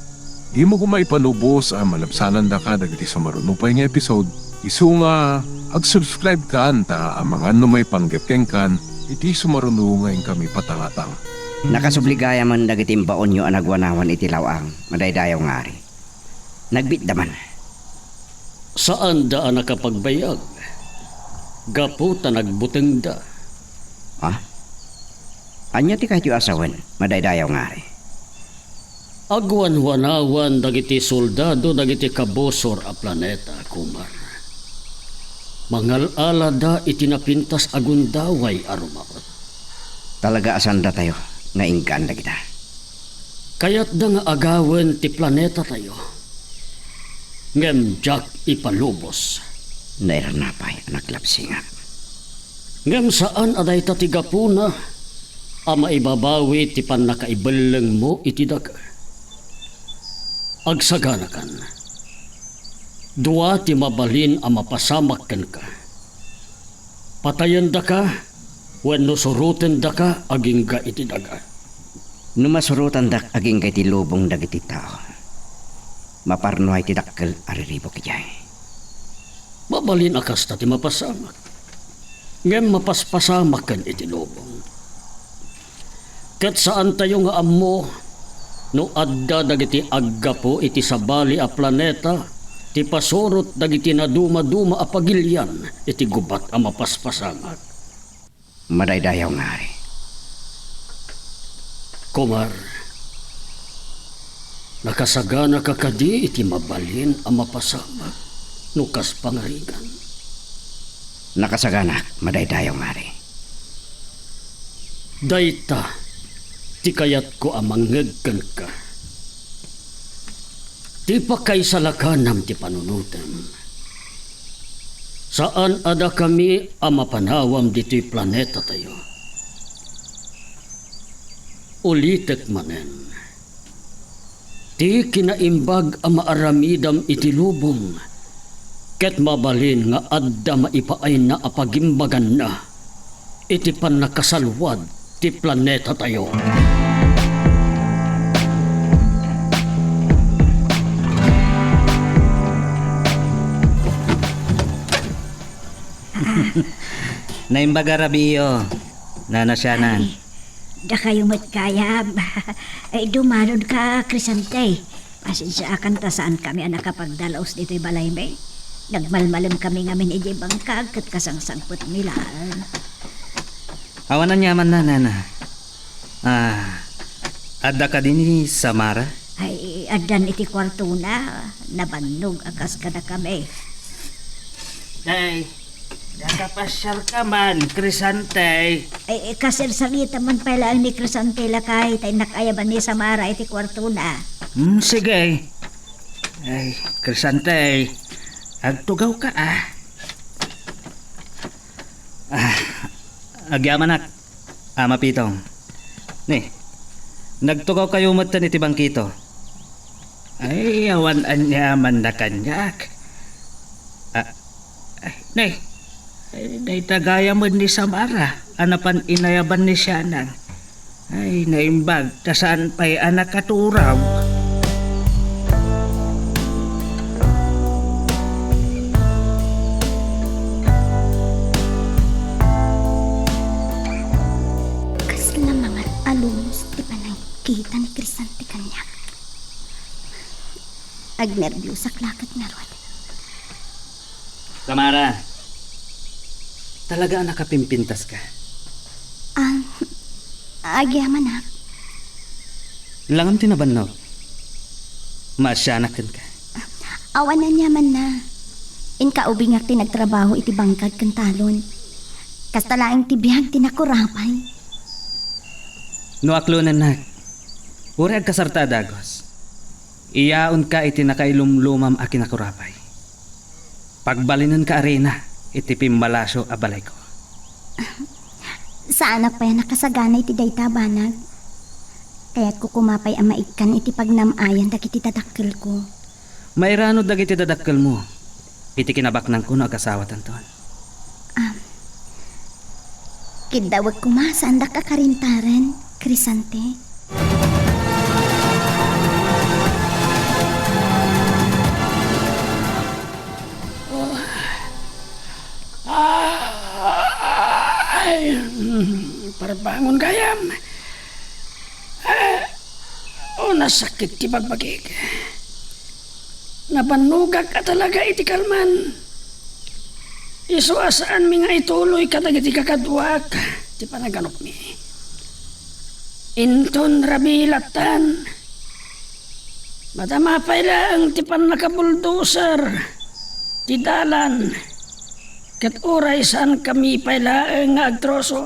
di mo kumaipanubos ang malabsanan da ka dagiti sumarunupay nga episode. Isu nga ag-subscribe ka anta ang mga may panggepkeng kan iti sumaruno ngayon kami patangatang. Nakasubligaya man dagiting baon nyo ang nagwanawan iti lawang madaydayaw nga ari. Nagbit daman. Saan da ang nakapagbayag? Gaputa nagbuteng da. Ha? Anya ti kahit yung asawan madaydayaw nga ari. Agwan-wanawan dagiti soldado dagiti kabosor a planeta, kumar. Mangal-ala da itinapintas agundaway arumaot. Talaga asan da tayo nga ingkan da kita. Kaya't da nga agawen ti planeta tayo. Ngem jak ipalubos. Nairanapay ang naglapsingak. Ngem saan aday tatigapuna a maibabawi ti panakaibaleng mo iti daga. Agsaganakan. Dua ti mabalin a mapasamakken ka. Patayen da ka, wenno suruten da ka, aging ga iti daga. Numasurutan dak aging kay ti lubong dagiti tao. Maparnoay ti dakkel ariribo kajay. Mabalin akas ta ti mapasamak. Ngem mapaspasamakken iti lubong. Ket saan tayo nga ammo, no adda dagiti aggapo iti sabali a planeta, ti pasurot dagiti na duma-duma a pagilyan, iti gubat a mapaspasamak. Madaydayaw nga ari. Kumar, nakasagana ka kadi iti mabalin a mapasamak, nukas pangarigan. Nakasagana, madaydayaw nga ari. Dayta, ti kayat ko amangegkan ka. Ti pakaisalakanam ti panunutem. Saan ada kami amapanawam dito'y planeta tayo? Ulitek manen. Ti kinaimbag ang maaramidam iti lubong. Ket mabalin nga adda maipaay na apagimbagan na. Iti pan nakasalwad ti planeta tayo. Naimbaga Rabio, nanasyanan. Da kayo matkayab. Ay dumanod ka, Crisante. Pasensya akan ta saan kami ang nakapagdalaos dito'y balay may. Nagmalmalam kami ngamin iji bangkag kat kasangsangpot nila. Awanan yaman na, nana. Adda ka din ni Samara? Ay, adan iti kwarto na. Nabannog akas ka na kami. Day, nakapasyal ka man, Crisante. Ay, kasirsalita man pala ang ni Crisantela kahit ay nakayaban ni Samara iti kwarto na. Sige. Ay, Crisante, agtugaw ka Agyamanak, ama pitong. Ni, nagtugaw kayo matan iti bangkito. Ay, awan anyaman na kanyak. Nay, day tagaya mo ni Samara. Anapan inayaban ni Sianang. Ay, naimbag, tasaan pa'y anak katuraw. Kasla mga alumos, di ba nang kita ni Crisante kanyak? Agnervyos sa klakat nga Rod. Samara, talaga nakapimpintas ka. Agyaman na. Langam tinabannog. Masyanakan ka. Awan na niyaman na. Inkaubing ak tinagtrabaho iti bangkag kan talon. Kastalaing tibiyag tinakurapay. No aklunan na. Urag kasarta dagos. Iyaon ka iti nakailumlumam a kinakurapay. Pagbalinan ka arena, iti pimbalasyo a balay ko. Saan pa yan nakasagana iti dayta banag? Kaya't ko kumapay ang maikan iti pagnamayan dagiti dadakkel ko. Mairano dagiti dadakkel mo. Iti kinabaknang kuno agasawa tanton. Kidawag ko ma saan da kakarintaran, Crisante. Ay, parbangon kayam. Nasakit ti pagbagig. Nabanugag ka talaga iti kalman. Isuasaan mi nga ituloy kadag iti kakadwak. Ti panaganok mi. Inton rabilatan. Matamapay lang ti panakabuldoser. Ti dalan. Kat oray saan kami pailaang nga agtroso.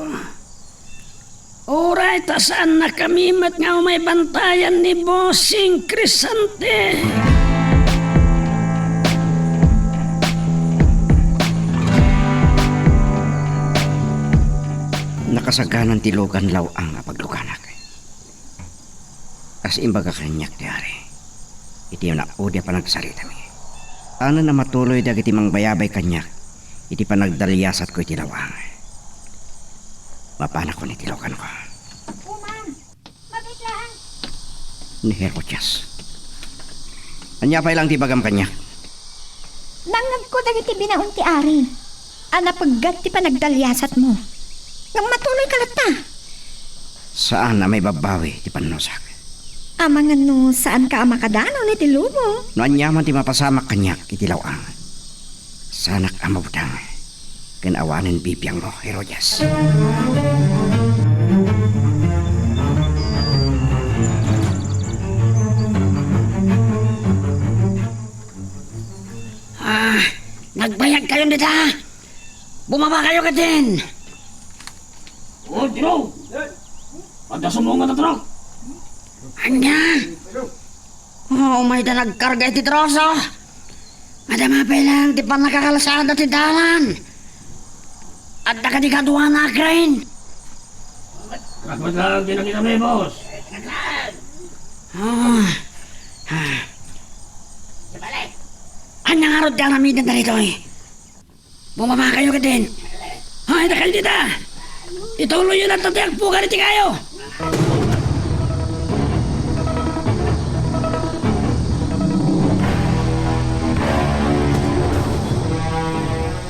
Oray ta saan na kami mat nga may bantayan ni Bossing Crisante. Nakasaganan ti logan law ang pagluganak. As imbaga kanyak ti ari. Iti na odya pa nagsalita mi. Ano na matuloy dagiti mangbayabay kanyak. Iti panagdalyasat ko iti lawang. Mapana ko ni tilokan ko. Uman, mabiglaan. Ni Herodyas. Anya pa ilang ti bagam kanya. Nangag ko dagiti binaon ti ari. Anapaggat ti panagdalyasat mo. Ngam matuloy kalata. Saan na may babawi ti panusak? Amangan no saan ka amakadano ni ti lumo. No anyaman ti mapasamak kanyak iti lawang. Sanak amawdang. Kinawanin bibiyang mo, Herodyas. Nagbayag kayo nita. Bumaba kayo ka din. Tino! Pagkasumungan na tro! Anya? May nagkarga iti troso. Madamapay lang, di pa nakakalasada ti dalan. At nakadikaduhan na krain. Kapag din ang kami, boss. Anya nga rod ka namin na rito eh. Bumaba kayo ka din. Ay, nakal dita. Ituloy yun ang tatayag po ka riti kayo.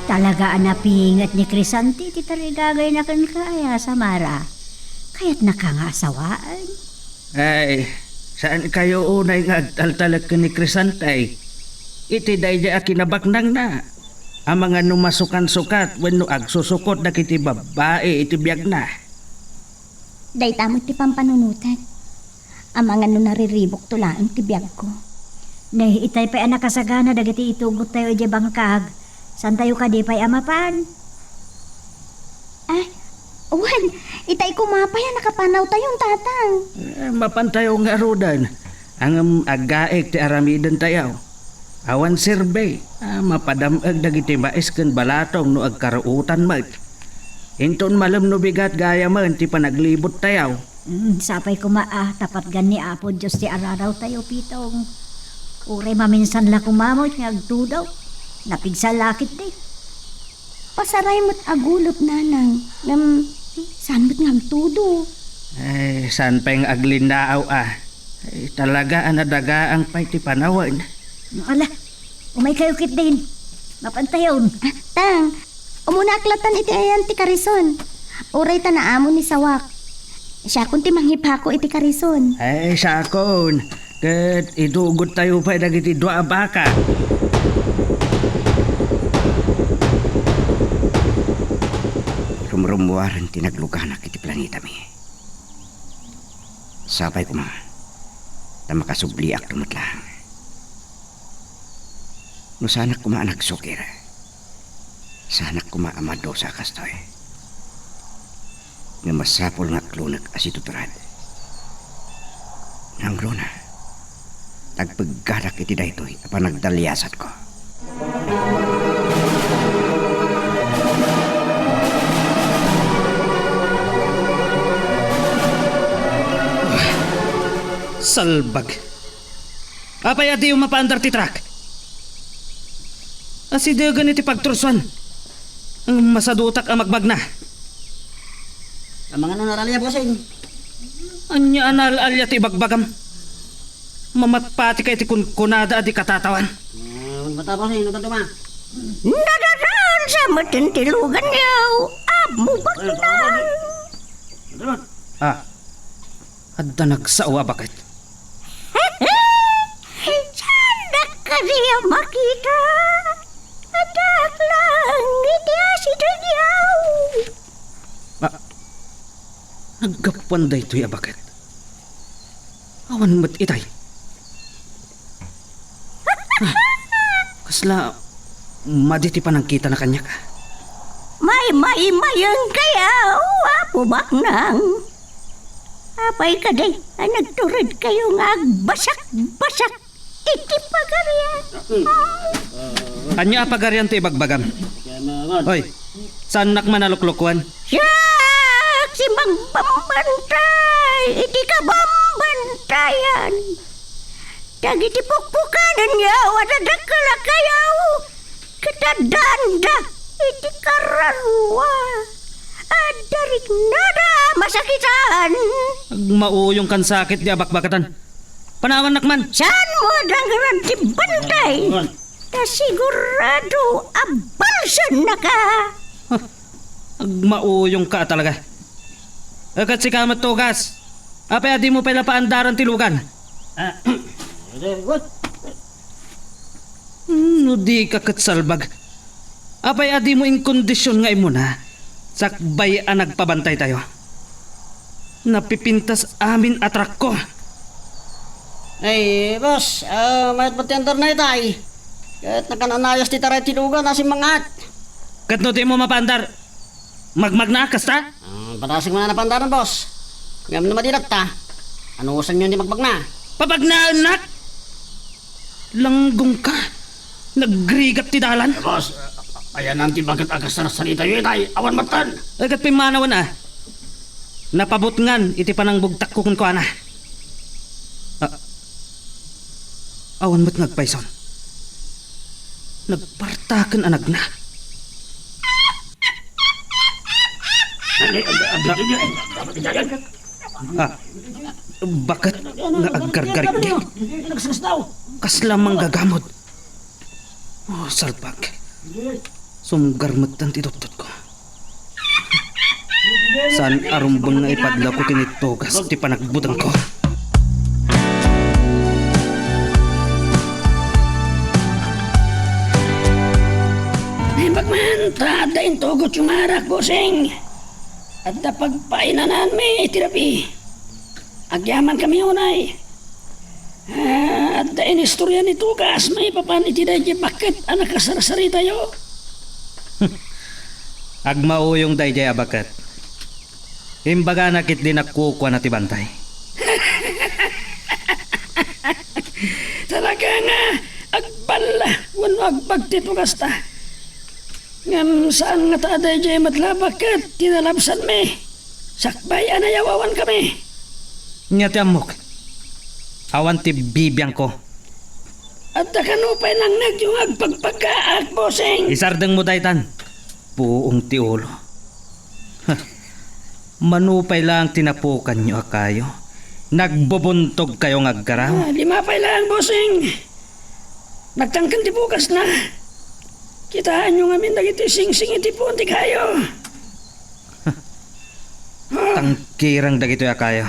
Talaga anapingat ni Crisante ti tarigagay na kan kaya Samara. Kaya't nakangasawaan. Ay, saan kayo unay nga agtaltalag ka ni Crisante? Iti dayja akinabaknang na. Ang mga numasukan-sukat wenno agsusukot na kiti babae iti biyag na. Dayta mo ti pampanunutan. Amangan no nariribok tulaang tibiyag ko. Nay, itay pa'y anak kasagana dagiti itugot tayo iti bangkag. San tayo ka di pa'y amapan? Wan, itay kumapaya nakapanaw tayong tatang. Mapantayo nga rodan. Ang agaek ti aramidan tayaw. Awan sirbay. Mapadamag dagiti mais ken balatong no agkaruutan mat. Inton malam no bigat gaya man ti panaglibot tayaw. Sapay tapat gani apo Diyos ti araraw tayo pitong. Ure maminsan la kumamot nga agtudaw. Napigsalakit di. Pasaray mo't agulot nanang. Saan mo't nga tudo? Saan pa yung aglindaaw talaga anadaga ang pay ti panawan. Ala, umay kayo kit din. Mapantayon. Tang, umunaklatan iti ayan ti karison. Uray ta naamon ni Sawak. Siya kun ti manghipako iti karison. Sakon. Ket idugot tayo pa dagiti dua baka. Rumrumuwaran tinagluganak iti planeta mi. Sapay ko mga, na makasubliak tumatlang. No sanak ko nagsukir, sanak ko maamado sa kastoy. Nga masapol nga klunag asituturad. Nang luna, nagpaggadak iti daytoy apan nagdalyasat ko. Salbag. Apay adi yung mapaandar ti truck. Asidagan iti pagtursuan. Ang masadutak ang magbag na. Ang mga nanaralya, bossing. Anya analalya ti bagbagam. Mamatpati ka iti kunada adi katatawan. Bata, bossing, natutuma. Nadadaan sa matintilugan yaw. Amo baklan. Adda nagsawa bakit? Sana ka niya makita. Adak lang, hindi asidan yaw. Naggapuan da ito'y bakit? Awan mo't itay. Kasla, maditi pa nang kita na kanya ka. May kaya. Wapo baknang. Apay ka day, nagturod kayo nga agbasak-basak. Iti pagaryan. Anya apagarian ti bagbagam. Hoy, saan nakman naluklukwan? Siyak! Si Magbambantay! Iti ka bambantayan! Dagiti pukpukanan niya, wadadakala kayaw! Katadanda! Iti kararwa! Adarik nada masakitan! Mauyong kan sakit di abakbakatan. Panawan nakman! Saan mo dangran ti bantay? Kasigurado abalsan na ka! Mauyong ka talaga. Akat si kamat tugas. Apay adi mo pala paandaran tilugan. No di ka katsalbag. Apay adi mo in kondisyon nga imo na. Sakbay ang nagpabantay tayo. Napipintas amin atrak ko. Ay, boss, may patenter na itay. Kahit nakananayos ti taray tilugan na si mangat. Kat no di mo mapandar. Magmagnakas ta? Patasig mo na napandaran, boss. Ngayon na madilat ta. Ano usan yun di magbag na? Pabagnaan nak! Langgong ka. Nagrigat ti dalan. Boss, ayan nanti bagat agas na salita yun itay. Awan matan. Agat pimanawan Napabutngan iti panang bugtak ko kun ko ana. Awan mo't nagpayson. Nagpartakan anag na. Bakit nga aggargarik di? Kaslamang gagamod. Oh, salpag. Sumgarmatan ti doktot ko. Saan arumbang nga ipadla ko tinitogas ti panagbutang ko? Ay bagman, tada yung tugot yung arak, bossing. At napagpainan may tirapi. Agyaman kami unay. At dain istorya ni Tugas, may papan iti dayjay bakit anak kasarsari tayo. Agmauyong dayjay abakat. Imbaga nakit din nakukwa na ti bantay. Talaga nga, agbala, wano agbagti Tugas ta. Ngam saan nga ta dayjay matlabakat, tinalabsan me. Sakbay anayawawan kami. Nya ti amok. Awan ti bibiyang ko. At nakanupay lang yung agpagpagkaak, bossing. Isardeng mo daytan. Buong ti ulo. Manupay lang tinapukan nyo akayo. Nagbubuntog kayo ngagkaraw. 5 pa lang, bossing. Nagtangkan ti bukas na. Kitaan nyo ngamin dagiti sing-sing iti punti kayo. Tangkirang dagito akayo.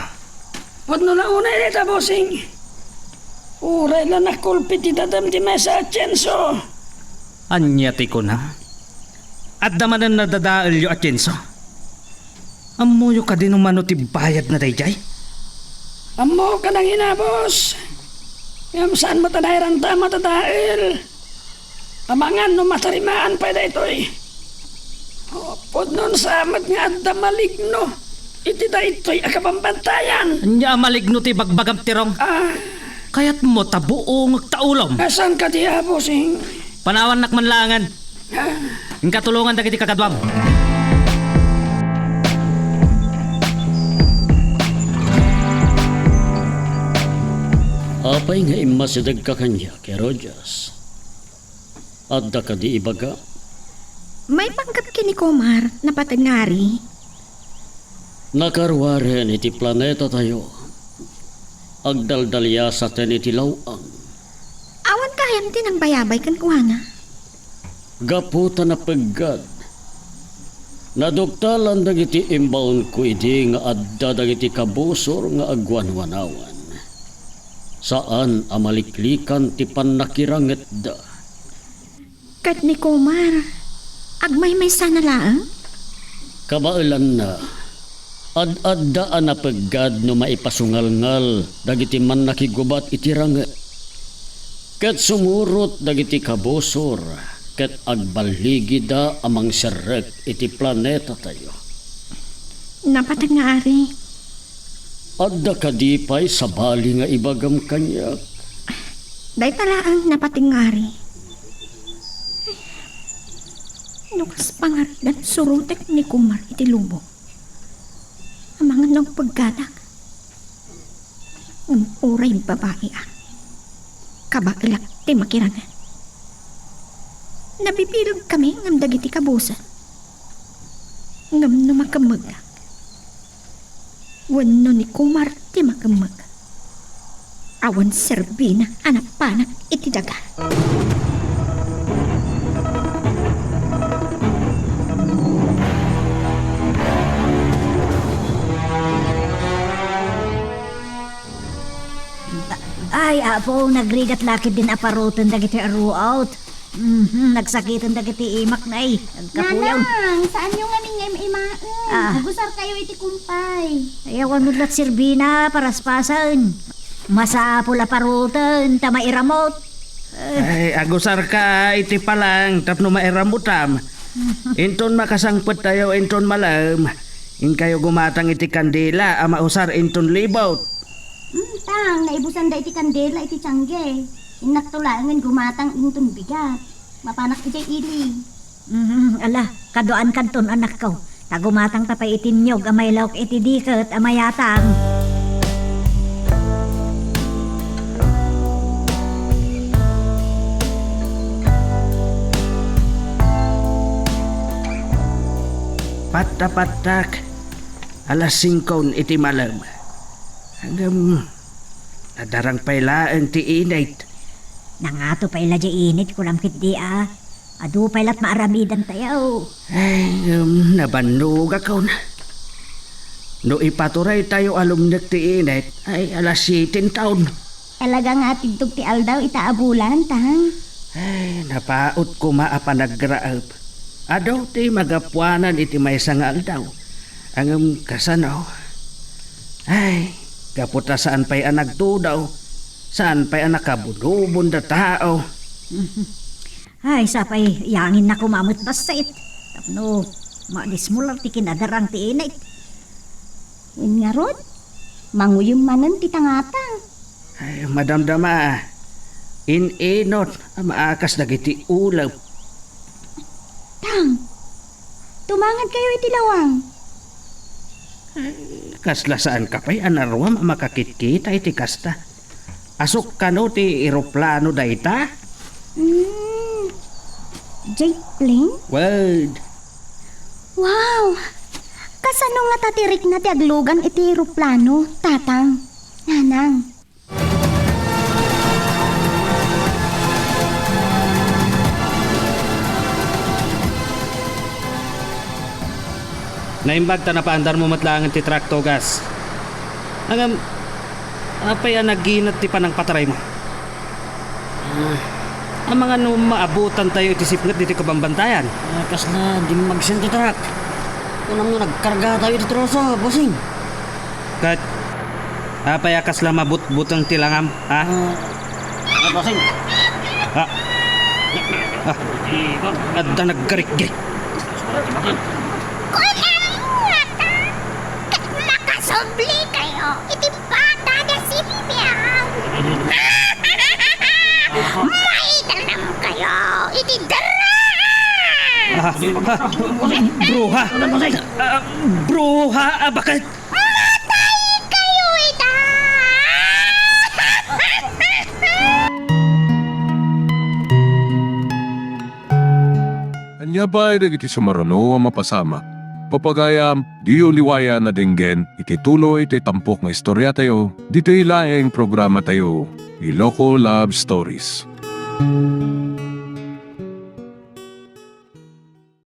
Wad no lang unay dita, bossing. Uray lang nakulpit ti dadam ti mesa at Chenso. Anya ti ko na. At damanan na dadaal yo at Chenso. Amuyo ka din umano ti bayad na dayjay. Amo ka nang ina, boss. Ngam saan matanayran ta matadail. Amangan no matarimaan pa da ito'y. Pod nun sa amat nga at maligno. Iti da ito'y akapambantayan. Anya maligno ti bagbagam tirong. Kaya't mo tabuong taulom. Asan ka tiya, bossing? Panawan nakmanlangan. Ang katulungan dagiti kakadwam. Apay nga imasidag ka kanya kay Rojas. At da ka di ibaga. May panggap kini Komar na patangari. Nakarwaren iti planeta tayo. Agdaldalya sa ten iti lawang. Awan kayam din ang bayabay kan kuhana. Gaputa na peggad. Naduktalan dagiti imbaon ko idi nga adda dagiti kabusor nga agwanwanawan. Saan amaliklikan ti pannakiranget da. Kat ni Komar, agmay-may sana laang? Kabailan na. Ad-addaan na peggad no maipasungal-ngal dagiti man nakigubat iti ranget. Ket sumurot dagiti kabusor ket agbaligi da amang serrek iti planeta tayo. Napatangari. Adda kadipay sa bali nga ibagam kanyak. Day talaang napatingari. Nukas pangardan surutek ni Kumar iti lubong. Ang mga nang paggadak. Ang uray babae ang. Kabailak ti makirangan. Nabibilog kami ng dagiti kabusan. Ngam na makamagak. Wano ni Kumar ti makamag. Awan serbina anak panak iti daga. Ay, apo, nagrigat lakit din aparutan dagiti aruaut. Nagsakitan dagiti imak na eh. Nagkapuyaw. Nanang, saan yung aming imaan? Gusar kayo iti kumpay. Ayawan mo lat sirbina, paraspasan. Masapul aparutan, tamairamot. Ay, agusar ka iti palang tapno mairamutam. Inton makasangpet tayo inton malam. In kayo gumatang iti kandila ama usar inton libaut. Tang, naibusan da iti kandela iti tiyangge. Inaktulangan gumatang intong bigat. Mapanak iti ili. Ala, kadoan kanton anak ko. Tagumatang tapay itinyog, amay lauk iti diket, amayatang. Patak alas 5 iti malam. Hanggang nadarang pailaan ti init. Nangato pa ila di init, kulam kit di Adu pa ilat maaramidan tayo. Ay, nabannog ako na. No ipaturay tayo alumnak ti init, ay alas 7 taon. Alaga nga tigtog ti aldaw itaabulan, tang. Ay, napaot ko maapanagraab. Adaw ti magapuanan iti may sangal daw. Ang kasanaw. Ay, Kaputa saan pa'y ang nagtudaw, saan pa'y ang nakabunubon na tao. Ay, sapay, yangin na kumamot basait. Tapno, maalis mo lang ti kinadarang ti inay. Yun nga, Rod. Manguyong manan ti tangatang. Ay, madamdama, inenot, maakas dagiti ulaw. Tang, tumangan kayo iti lawang. Kasla saan ka pa'y anarwam makakit-kita iti kasta. Asok ka no ti eroplano dayta? Jet plane? Word. Wow! Kasano nga tatirik na ti aglugan iti eroplano, tatang? Nanang. Naimbag ta na paandar mo matlangan ti trakto gas. Ang apay ang naginat ti panang pataray mo. Ang mga no maabutan tayo iti sipngat diti kabambantayan. Kas na di magsin ti truck. Unang nga nagkarga tayo di troso, bossing. Kat apay akas lang mabut-butang tilangam, ha? Bossing. Adda naggarik-garik. Makasubli kayo. Iti bata na si Meow. Maitanam kayo. Iti dara. Bruha! Bruha! Bakit? Matay kayo ita. Anya ba ay dagiti sumarano ang mapasama? Papagayam, diyo liwaya na dinggen, itituloy iti tampok nga istorya tayo, dito ilaing programa tayo, Iloko Love Stories.